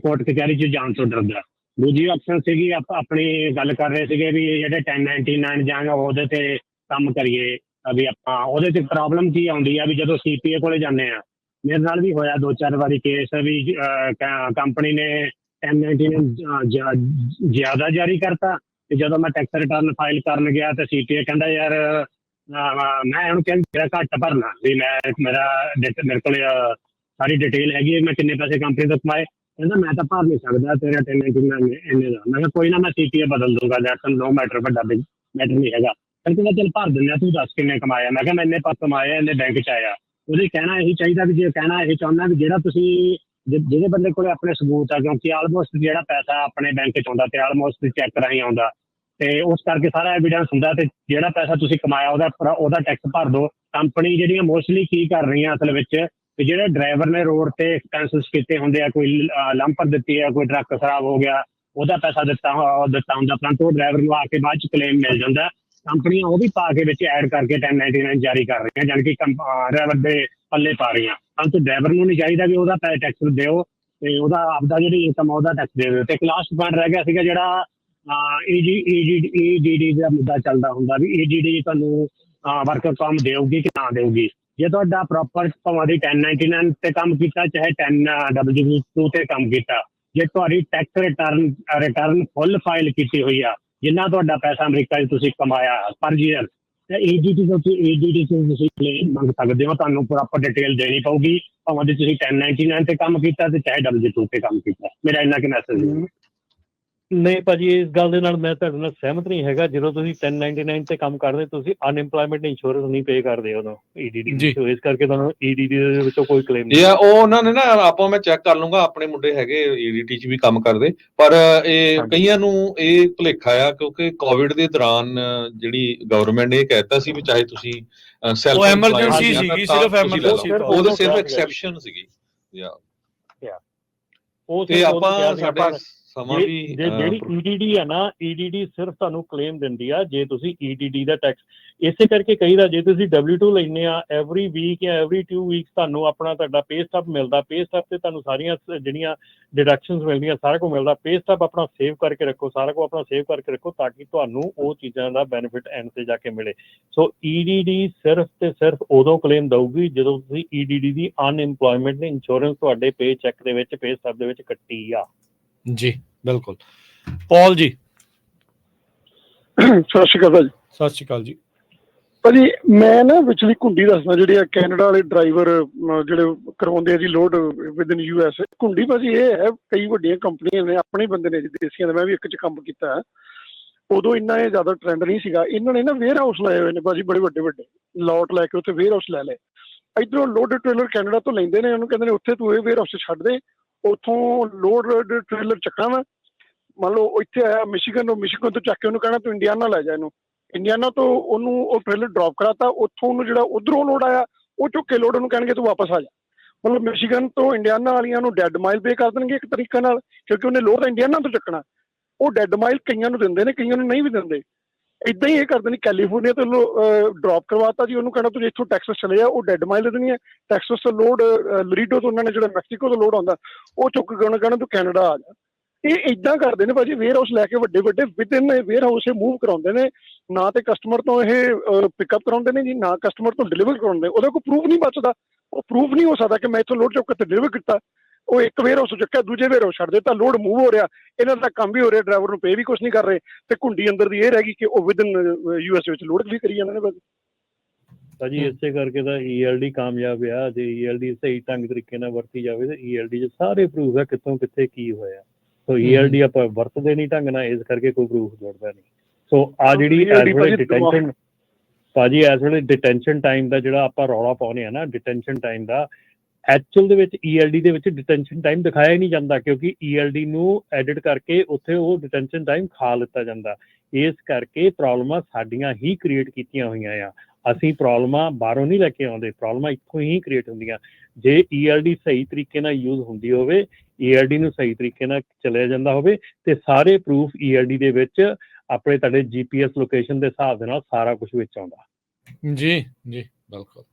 ਕੋਰਟ ਕਚਹਿਰੀ 'ਚ ਜਾਣ ਤੋਂ ਡਰਦਾ। ਦੂਜੀ ਆਪਸ਼ਨ ਸੀਗੀ, ਆਪਣੀ ਗੱਲ ਕਰ ਰਹੇ ਸੀਗੇ ਵੀ ਜਿਹੜੇ 1099 ਜਾਂ ਉਹਦੇ ਤੇ ਕੰਮ ਕਰੀਏ, ਵੀ ਆਪਾਂ ਉਹਦੇ 'ਚ ਪ੍ਰੋਬਲਮ ਕੀ ਆਉਂਦੀ ਆ ਵੀ ਜਦੋਂ CPA ਕੋਲੇ ਜਾਂਦੇ ਆ, ਮੇਰੇ ਨਾਲ ਵੀ ਹੋਇਆ 2-4 ਵਾਰੀ ਕੇਸ ਵੀ ਕੰਪਨੀ ਨੇ 1099 ਜ਼ਿਆਦਾ ਜਾਰੀ ਕਰਤਾ, ਤੇ ਜਦੋਂ ਮੈਂ ਟੈਕਸ ਰਿਟਰਨ ਫਾਈਲ ਕਰਨ ਗਿਆ ਤੇ CPA ਕਹਿੰਦਾ ਯਾਰ ਮੈਂ ਉਹਨੂੰ ਕਹਿੰਦਾ ਮੇਰਾ ਘੱਟ ਭਰਨਾ ਵੀ ਮੇਰੇ ਕੋਲ ਸਾਰੀ ਡਿਟੇਲ ਹੈਗੀ ਹੈ, ਮੈਂ ਕਿੰਨੇ ਪੈਸੇ ਕੰਪਨੀ ਤੋਂ ਕਮਾਏ। ਕਹਿੰਦਾ ਮੈਂ ਤਾਂ ਭਰ ਨਹੀਂ ਸਕਦਾ ਤੇਰਾ 1099 ਇੰਨੇ ਦਾ। ਮੈਂ ਕਿਹਾ ਕੋਈ ਨਾ, ਮੈਂ CPA ਬਦਲ ਦੂੰਗਾ, ਦੈਟਸ ਨੋ ਮੈਟਰ, ਵੱਡਾ ਮੈਟਰ ਨਹੀਂ ਹੈਗਾ। ਕਹਿੰਦਾ ਚੱਲ ਭਰ ਦਿੰਦੇ ਆ, ਤੂੰ ਦੱਸ ਕਿੰਨੇ ਕਮਾਇਆ। ਮੈਂ ਕਿਹਾ ਮੈਂ ਇੰਨੇ ਪਾਸ ਕਮਾਏ, ਇੰਨੇ ਬੈਂਕ 'ਚ ਆਇਆ। ਉਹਦੇ ਕਹਿਣਾ ਇਹੀ ਚਾਹੀਦਾ ਵੀ ਜੇ ਕਹਿਣਾ ਇਹ ਚਾਹੁੰਦਾ ਵੀ ਜਿਹੜਾ ਤੁਸੀਂ ਜਿਹੜੇ ਬੰਦੇ ਕੋਲ ਆਪਣੇ ਸਬੂਤ ਆ, ਕਿਉਂਕਿ ਆਲਮੋਸਟ ਜਿਹੜਾ ਪੈਸਾ ਆਪਣੇ ਬੈਂਕ 'ਚ ਆਉਂਦਾ ਤੇ ਆਲਮੋਸਟ ਚੈੱਕ ਰਾਹੀਂ ਆਉਂਦਾ, ਤੇ ਉਸ ਕਰਕੇ ਸਾਰਾ ਐਵੀਡੈਂਸ ਹੁੰਦਾ, ਤੇ ਜਿਹੜਾ ਪੈਸਾ ਤੁਸੀਂ ਕਮਾਇਆ ਉਹਦਾ ਟੈਕਸ ਭਰ ਦਿਓ। ਕੰਪਨੀ ਜਿਹੜੀਆਂ ਮੋਸਟਲੀ ਕੀ ਕਰ ਰਹੀਆਂ ਅਸਲ ਵਿੱਚ, ਤੇ ਜਿਹੜੇ ਡਰਾਈਵਰ ਨੇ ਰੋਡ ਤੇ ਐਕਸਪੈਂਸਿਸ ਕੀਤੇ ਹੁੰਦੇ ਆ, ਕੋਈ ਲੰਪਰ ਦਿੱਤੀ ਆ, ਕੋਈ ਟਰੱਕ ਖਰਾਬ ਹੋ ਗਿਆ, ਉਹਦਾ ਪੈਸਾ ਦਿੱਤਾ ਹੁੰਦਾ, ਪਰੰਤੂ ਉਹ ਡਰਾਈਵਰ ਨੂੰ ਆ ਕੇ ਬਾਅਦ 'ਚ ਕਲੇਮ ਮਿਲ ਜਾਂਦਾ। ਕੰਪਨੀਆਂ ਉਹ ਵੀ ਪਾ ਕੇ ਵਿੱਚ ਐਡ ਕਰਕੇ 1099 ਜਾਰੀ ਕਰ ਰਹੀਆਂ, ਜਾਣੀ ਕਿ ਡਰਾਈਵਰ ਦੇ ਪੱਲੇ ਪਾ ਰਹੀਆਂ। ਪਰੰਤੂ ਡਰਾਈਵਰ ਨੂੰ ਨਹੀਂ ਚਾਹੀਦਾ ਵੀ ਉਹਦਾ ਟੈਕਸ ਦਿਓ, ਤੇ ਉਹਦਾ ਆਪਦਾ ਜਿਹੜੀ ਇਨਕਮ ਉਹਦਾ ਟੈਕਸ ਦੇ ਦਿਓ। ਤੇ ਇੱਕ ਲਾਸਟ ਪੁਆਇੰਟ ਰਹਿ ਗਿਆ ਸੀਗਾ ਜਿਹੜਾ EDD ਦਾ ਮੁੱਦਾ ਚੱਲਦਾ ਹੁੰਦਾ ਵੀ EDD ਤੁਹਾਨੂੰ ਵਰਕਰ ਕੌਮ ਦੇਊਗੀ ਕਿ ਨਾ ਦੇਊਗੀ। ਜੇ ਤੁਹਾਡਾ ਪ੍ਰੋਪਰ ਭਾਵੇਂ 1099 ਤੇ ਕੰਮ ਕੀਤਾ, ਚਾਹੇ 10W2 ਤੇ ਕੰਮ ਕੀਤਾ, ਜੇ ਤੁਹਾਡੀ ਟੈਕਸ ਰਿਟਰਨ ਫੁੱਲ ਫਾਈਲ ਕੀਤੀ ਹੋਈ ਆ, ਜਿੰਨਾ ਤੁਹਾਡਾ ਪੈਸਾ ਅਮਰੀਕਾ 'ਚ ਤੁਸੀਂ ਕਮਾਇਆ ਪਰ ਈਅਰ, ਤੇ EDD ਤੋਂ ਤੁਸੀਂ ਕਲੇਮ ਮੰਗ ਸਕਦੇ ਹੋ। ਤੁਹਾਨੂੰ ਪ੍ਰੋਪਰ ਡਿਟੇਲ ਦੇਣੀ ਪਊਗੀ, ਭਾਵੇਂ ਤੁਸੀਂ 1099 ਤੇ ਕੰਮ ਕੀਤਾ ਤੇ ਚਾਹੇ W2 ਤੇ ਕੰਮ ਕੀਤਾ। ਮੇਰਾ ਇੰਨਾ ਕਿ ਮੈਸੇਜ। ਨਹੀਂ ਭਾਜੀ, ਇਸ ਗੱਲ ਦੇ ਨਾਲ ਮੈਂ ਤੁਹਾਡੇ ਨਾਲ ਸਹਿਮਤ ਨਹੀਂ ਹੈਗਾ। ਜਦੋਂ ਤੁਸੀਂ 1099 ਤੇ ਕੰਮ ਕਰਦੇ, ਤੁਸੀਂ ਅਨਇੰਪਲੋਇਮੈਂਟ ਇੰਸ਼ੋਰੈਂਸ ਨਹੀਂ ਪੇ ਕਰਦੇ ਉਦੋਂ EDD, ਇਸ ਕਰਕੇ ਤੁਹਾਨੂੰ EDD ਦੇ ਵਿੱਚੋਂ ਕੋਈ ਕਲੇਮ ਨਹੀਂ। ਉਹ ਉਹਨਾਂ ਨੇ ਨਾ, ਆਪਾਂ ਮੈਂ ਚੈੱਕ ਕਰ ਲੂੰਗਾ, ਆਪਣੇ ਮੁੰਡੇ ਹੈਗੇ EDT 'ਚ ਵੀ ਕੰਮ ਕਰਦੇ, ਪਰ ਇਹ ਕਈਆਂ ਨੂੰ ਇਹ ਭੁਲੇਖਾ ਆ ਕਿਉਂਕਿ ਕੋਵਿਡ ਦੇ ਦੌਰਾਨ ਜਿਹੜੀ ਗਵਰਨਮੈਂਟ ਨੇ ਇਹ ਕਹਿਤਾ ਸੀ ਵੀ ਚਾਹੇ ਤੁਸੀਂ ਉਹ ਐਮਰਜੈਂਸੀ ਸੀਗੀ, ਸਿਰਫ ਐਮਰਜੈਂਸੀ, ਉਹਦੇ ਸਿਰਫ ਐਕਸੈਪਸ਼ਨ ਸੀਗੀ। ਤੇ ਆਪਾਂ ਸਾਡੇ ਸਮਾਂ ਵੀ ਜਿਹੜੀ EDD ਆ ਨਾ, EDD ਸਿਰਫ ਤੁਹਾਨੂੰ ਕਲੇਮ ਦਿੰਦੀ ਆ ਜੇ ਤੁਸੀਂ EDD ਦਾ ਟੈਕਸ। ਇਸੇ ਕਰਕੇ ਕਹੀਦਾ ਜੇ ਤੁਸੀਂ W2 ਲੈਂਦੇ ਆ, ਐਵਰੀ ਵੀਕ ਜਾਂ ਐਵਰੀ 2 ਵੀਕਸ ਤੁਹਾਨੂੰ ਤੁਹਾਡਾ ਪੇ ਸਟੱਬ ਮਿਲਦਾ। ਪੇ ਸਟੱਬ ਤੇ ਤੁਹਾਨੂੰ ਸਾਰੀਆਂ ਜਿਹੜੀਆਂ ਡਿਡਕਸ਼ਨਸ ਮਿਲਦੀਆਂ, ਸਾਰਾ ਕੁਝ ਮਿਲਦਾ। ਪੇ ਸਟੱਬ ਆਪਣਾ ਸੇਵ ਕਰਕੇ ਰੱਖੋ, ਸਾਰਾ ਕੁਝ ਆਪਣਾ ਸੇਵ ਕਰਕੇ ਰੱਖੋ, ਤਾਂ ਕਿ ਤੁਹਾਨੂੰ ਉਹ ਚੀਜ਼ਾਂ ਦਾ ਬੈਨੀਫਿਟ ਐਂਡ ਤੇ ਜਾ ਕੇ ਮਿਲੇ। ਸੋ EDD ਸਿਰਫ ਤੇ ਸਿਰਫ ਉਦੋਂ ਕਲੇਮ ਦਊਗੀ ਜਦੋਂ ਤੁਸੀਂ EDD ਦੀ ਅਨਇੰਪਲੋਇਮੈਂਟ ਇੰਸ਼ੋਰੈਂਸ ਤੁਹਾਡੇ ਪੇ ਚੈੱਕ ਦੇ ਵਿੱਚ, ਪੇ ਸਟੱਬ ਦੇ ਵਿੱਚ ਕੱਟੀ ਆ। ਜੀ ਬਿਲਕੁਲ। ਪੌਲ ਜੀ। ਸਤਿ ਸ਼੍ਰੀ ਅਕਾਲ ਭਾਜੀ। ਸਤਿ ਸ਼੍ਰੀ ਅਕਾਲ ਜੀ। ਭਾਜੀ ਮੈਂ ਨਾ ਵਿਚਲੀ ਕੁੰਡੀ ਦੱਸਦਾ, ਜਿਹੜੇ ਆ ਕੈਨੇਡਾ ਵਾਲੇ ਡਰਾਈਵਰ ਜਿਹੜੇ ਕਰਵਾਉਂਦੇ ਆ ਜੀ ਲੋਡ ਵਿਦਨ US। ਕੁੰਡੀ ਭਾਜੀ ਇਹ ਹੈ, ਕਈ ਵੱਡੀਆਂ ਕੰਪਨੀਆਂ ਨੇ, ਆਪਣੇ ਬੰਦੇ ਨੇ ਜੀ ਦੇਸੀਆਂ ਦੇ, ਮੈਂ ਵੀ ਇੱਕ 'ਚ ਕੰਮ ਕੀਤਾ। ਉਦੋਂ ਇੰਨਾ ਇਹ ਜ਼ਿਆਦਾ ਟਰੈਂਡ ਨਹੀਂ ਸੀਗਾ। ਇਹਨਾਂ ਨੇ ਨਾ ਵੇਅਰ ਹਾਊਸ ਲਾਏ ਹੋਏ ਨੇ ਭਾਜੀ, ਬੜੇ ਵੱਡੇ ਵੱਡੇ ਲੋਟ ਲੈ ਕੇ ਉੱਥੇ ਵੇਅਰ ਹਾਊਸ ਲੈ ਲਏ। ਇੱਧਰੋਂ ਲੋਡ ਟ੍ਰੇਲਰ ਕੈਨੇਡਾ ਤੋਂ ਲੈਂਦੇ ਨੇ, ਉਹਨੂੰ ਕਹਿੰਦੇ ਨੇ ਉੱਥੇ ਤੂੰ ਇਹ ਵੇਅਰ ਹਾਊਸ 'ਚ ਛੱਡ ਦੇ, ਉੱਥੋਂ ਲੋਡ ਟ੍ਰੇਲਰ ਚੱਕਣਾ ਵਾ। ਮੰਨ ਲਓ ਇੱਥੇ ਆਇਆ ਮਿਸ਼ੀਗਨ ਤੋਂ ਚੱਕ ਕੇ ਉਹਨੂੰ ਕਹਿਣਾ ਤੂੰ ਇੰਡੀਆਨਾ ਲੈ ਜਾ ਇਹਨੂੰ, ਇੰਡੀਆਨਾ ਤੋਂ ਉਹਨੂੰ ਉਹ ਟ੍ਰੇਲਰ ਡ੍ਰੌਪ ਕਰਾਤਾ, ਉੱਥੋਂ ਉਹਨੂੰ ਜਿਹੜਾ ਉੱਧਰੋਂ ਲੋਡ ਆਇਆ ਉਹ ਚੁੱਕ ਕੇ ਲੋਡ ਉਹਨੂੰ ਕਹਿਣਗੇ ਤੂੰ ਵਾਪਸ ਆ ਜਾ। ਮਤਲਬ ਮਿਸ਼ੀਗਨ ਤੋਂ ਇੰਡੀਆਨਾ ਵਾਲੀਆਂ ਨੂੰ ਡੈਡ ਮਾਈਲ ਪੇ ਕਰ ਦੇਣਗੇ ਇੱਕ ਤਰੀਕੇ ਨਾਲ, ਕਿਉਂਕਿ ਉਹਨੇ ਲੋਡ ਇੰਡੀਆਨਾ ਤੋਂ ਚੱਕਣਾ। ਉਹ ਡੈਡ ਮਾਈਲ ਕਈਆਂ ਨੂੰ ਦਿੰਦੇ ਨੇ, ਕਈਆਂ ਨੂੰ ਨਹੀਂ ਵੀ ਦਿੰਦੇ। ਇਦਾਂ ਹੀ ਇਹ ਕਰਦੇ ਨੇ। ਕੈਲੀਫੋਰਨੀਆ ਤੋਂ ਡ੍ਰੌਪ ਕਰਵਾਤਾ ਜੀ, ਉਹਨੂੰ ਕਹਿਣਾ ਤੁਸੀਂ ਇੱਥੋਂ ਟੈਕਸਸ ਚਲੇ ਜਾ, ਉਹ ਡੈਡ ਮਾਈਲ ਦੇ ਦੇਣੀ ਹੈ। ਟੈਕਸਸ ਤੋਂ ਲੋਡ ਲਰੀਡੋ ਤੋਂ ਉਹਨਾਂ ਨੇ ਜਿਹੜਾ ਮੈਕਸੀਕੋ ਤੋਂ ਲੋਡ ਆਉਂਦਾ ਉਹ ਚੁੱਕ ਕੇ ਉਹਨੂੰ ਕਹਿਣਾ ਤੂੰ ਕੈਨੇਡਾ ਆ ਜਾ। ਇਹ ਇਦਾਂ ਕਰਦੇ ਨੇ ਭਾਜੀ, ਵੇਅਰ ਹਾਊਸ ਲੈ ਕੇ ਵੱਡੇ ਵੱਡੇ ਵਿਦਿਨ ਵੇਅਰ ਹਾਊਸ ਇਹ ਮੂਵ ਕਰਾਉਂਦੇ ਨੇ। ਨਾ ਤੇ ਕਸਟਮਰ ਤੋਂ ਇਹ ਪਿਕਅਪ ਕਰਾਉਂਦੇ ਨੇ ਜੀ, ਨਾ ਕਸਟਮਰ ਤੋਂ ਡਿਲੀਵਰ ਕਰਾਉਂਦੇ। ਉਹਦਾ ਕੋਈ ਪ੍ਰੂਫ ਨਹੀਂ ਬਚਦਾ। ਉਹ ਪ੍ਰੂਫ ਨਹੀਂ ਹੋ ਸਕਦਾ ਕਿ ਮੈਂ ਇੱਥੋਂ ਲੋਡ ਚੁੱਕ ਕੇ ਡਿਲੀਵਰ ਕੀਤਾ। ਉਹ ਇੱਕ ਵੇਅਰ ਹਾਊਸ ਚੁੱਕਿਆ, ਦੂਜੇ ਵੇਅਰ ਹਾਊਸ ਛੱਡ ਦਿੱਤਾ, ਲੋਡ ਮੂਵ ਹੋ ਰਿਹਾ, ਇਹਨਾਂ ਦਾ ਕੰਮ ਵੀ ਹੋ ਰਿਹਾ, ਡਰਾਈਵਰ ਨੂੰ ਪੇ ਵੀ ਕੁਛ ਨਹੀਂ ਕਰ ਰਹੇ, ਤੇ ਘੁੰਡੀ ਅੰਦਰ ਦੀ ਇਹ ਰਹਿ ਗਈ ਕਿ ਉਹ ਵਿਦਿਨ US ਵਿੱਚ ਲੋਡ ਵੀ ਕਰੀ ਜਾਂਦੇ ਨੇ ਭਾਜੀ। ਭਾਜੀ ਇਸੇ ਕਰਕੇ ਤਾਂ ELD ਕਾਮਯਾਬ ਆ। ਜੇ ELD ਸਹੀ ਢੰਗ ਤਰੀਕੇ ਨਾਲ ਵਰਤੀ ਜਾਵੇ ਤਾਂ ELD 'ਚ ਸਾਰੇ ਪ੍ਰੂਫ ਆ ਕਿੱਥੋਂ ਕਿੱਥੇ ਕੀ ਹੋਇਆ। ਸੋ ELD ਆਪਾਂ ਵਰਤਦੇ ਨਹੀਂ ਢੰਗ ਨਾਲ, ਇਸ ਕਰਕੇ ਕੋਈ ਪ੍ਰੂਫ ਜੁੜਦਾ ਨਹੀਂ। ਸੋ ਆ ਜਿਹੜੀ ਇਸ ਵੇਲੇ ਡਿਟੈਂਸ਼ਨ ਭਾਜੀ, ਇਸ ਵੇਲੇ ਡਿਟੈਂਸ਼ਨ ਟਾਈਮ ਦਾ ਜਿਹੜਾ ਆਪਾਂ ਰੌਲਾ ਪਾਉਂਦੇ ਆ ਨਾ, ਡਿਟੈਂਸ਼ਨ ਟਾਈਮ ਦਾ ਐਕਚੁਅਲ ਦੇ ਵਿੱਚ ELD ਦੇ ਵਿੱਚ ਡਿਟੈਂਸ਼ਨ ਟਾਈਮ ਦਿਖਾਇਆ ਹੀ ਨਹੀਂ ਜਾਂਦਾ, ਕਿਉਂਕਿ ELD ਨੂੰ ਐਡਿਟ ਕਰਕੇ ਉੱਥੇ ਉਹ ਡਿਟੈਂਸ਼ਨ ਟਾਈਮ ਖਾ ਲਿੱਤਾ ਜਾਂਦਾ। ਇਸ ਕਰਕੇ ਪ੍ਰੋਬਲਮਾਂ ਸਾਡੀਆਂ ਹੀ ਕ੍ਰੀਏਟ ਕੀਤੀਆਂ ਹੋਈਆਂ ਆ। ਅਸੀਂ ਪ੍ਰੋਬਲਮਾਂ ਬਾਹਰੋਂ ਨਹੀਂ ਲੈ ਕੇ ਆਉਂਦੇ, ਪ੍ਰੋਬਲਮਾਂ ਇੱਥੋਂ ਹੀ ਕ੍ਰੀਏਟ ਹੁੰਦੀਆਂ। ਜੇ ELD ਸਹੀ ਤਰੀਕੇ ਨਾਲ ਯੂਜ਼ ਹੁੰਦੀ ਹੋਵੇ, ELD ਨੂੰ ਸਹੀ ਤਰੀਕੇ ਨਾਲ ਚਲਿਆ ਜਾਂਦਾ ਹੋਵੇ, ਤੇ ਸਾਰੇ ਪ੍ਰੂਫ ELD ਦੇ ਵਿੱਚ ਆਪਣੇ ਤੁਹਾਡੇ GPS ਲੋਕੇਸ਼ਨ ਦੇ ਹਿਸਾਬ ਦੇ ਨਾਲ ਸਾਰਾ ਕੁਝ ਵਿੱਚ ਆਉਂਦਾ। ਜੀ ਬਿਲਕੁਲ।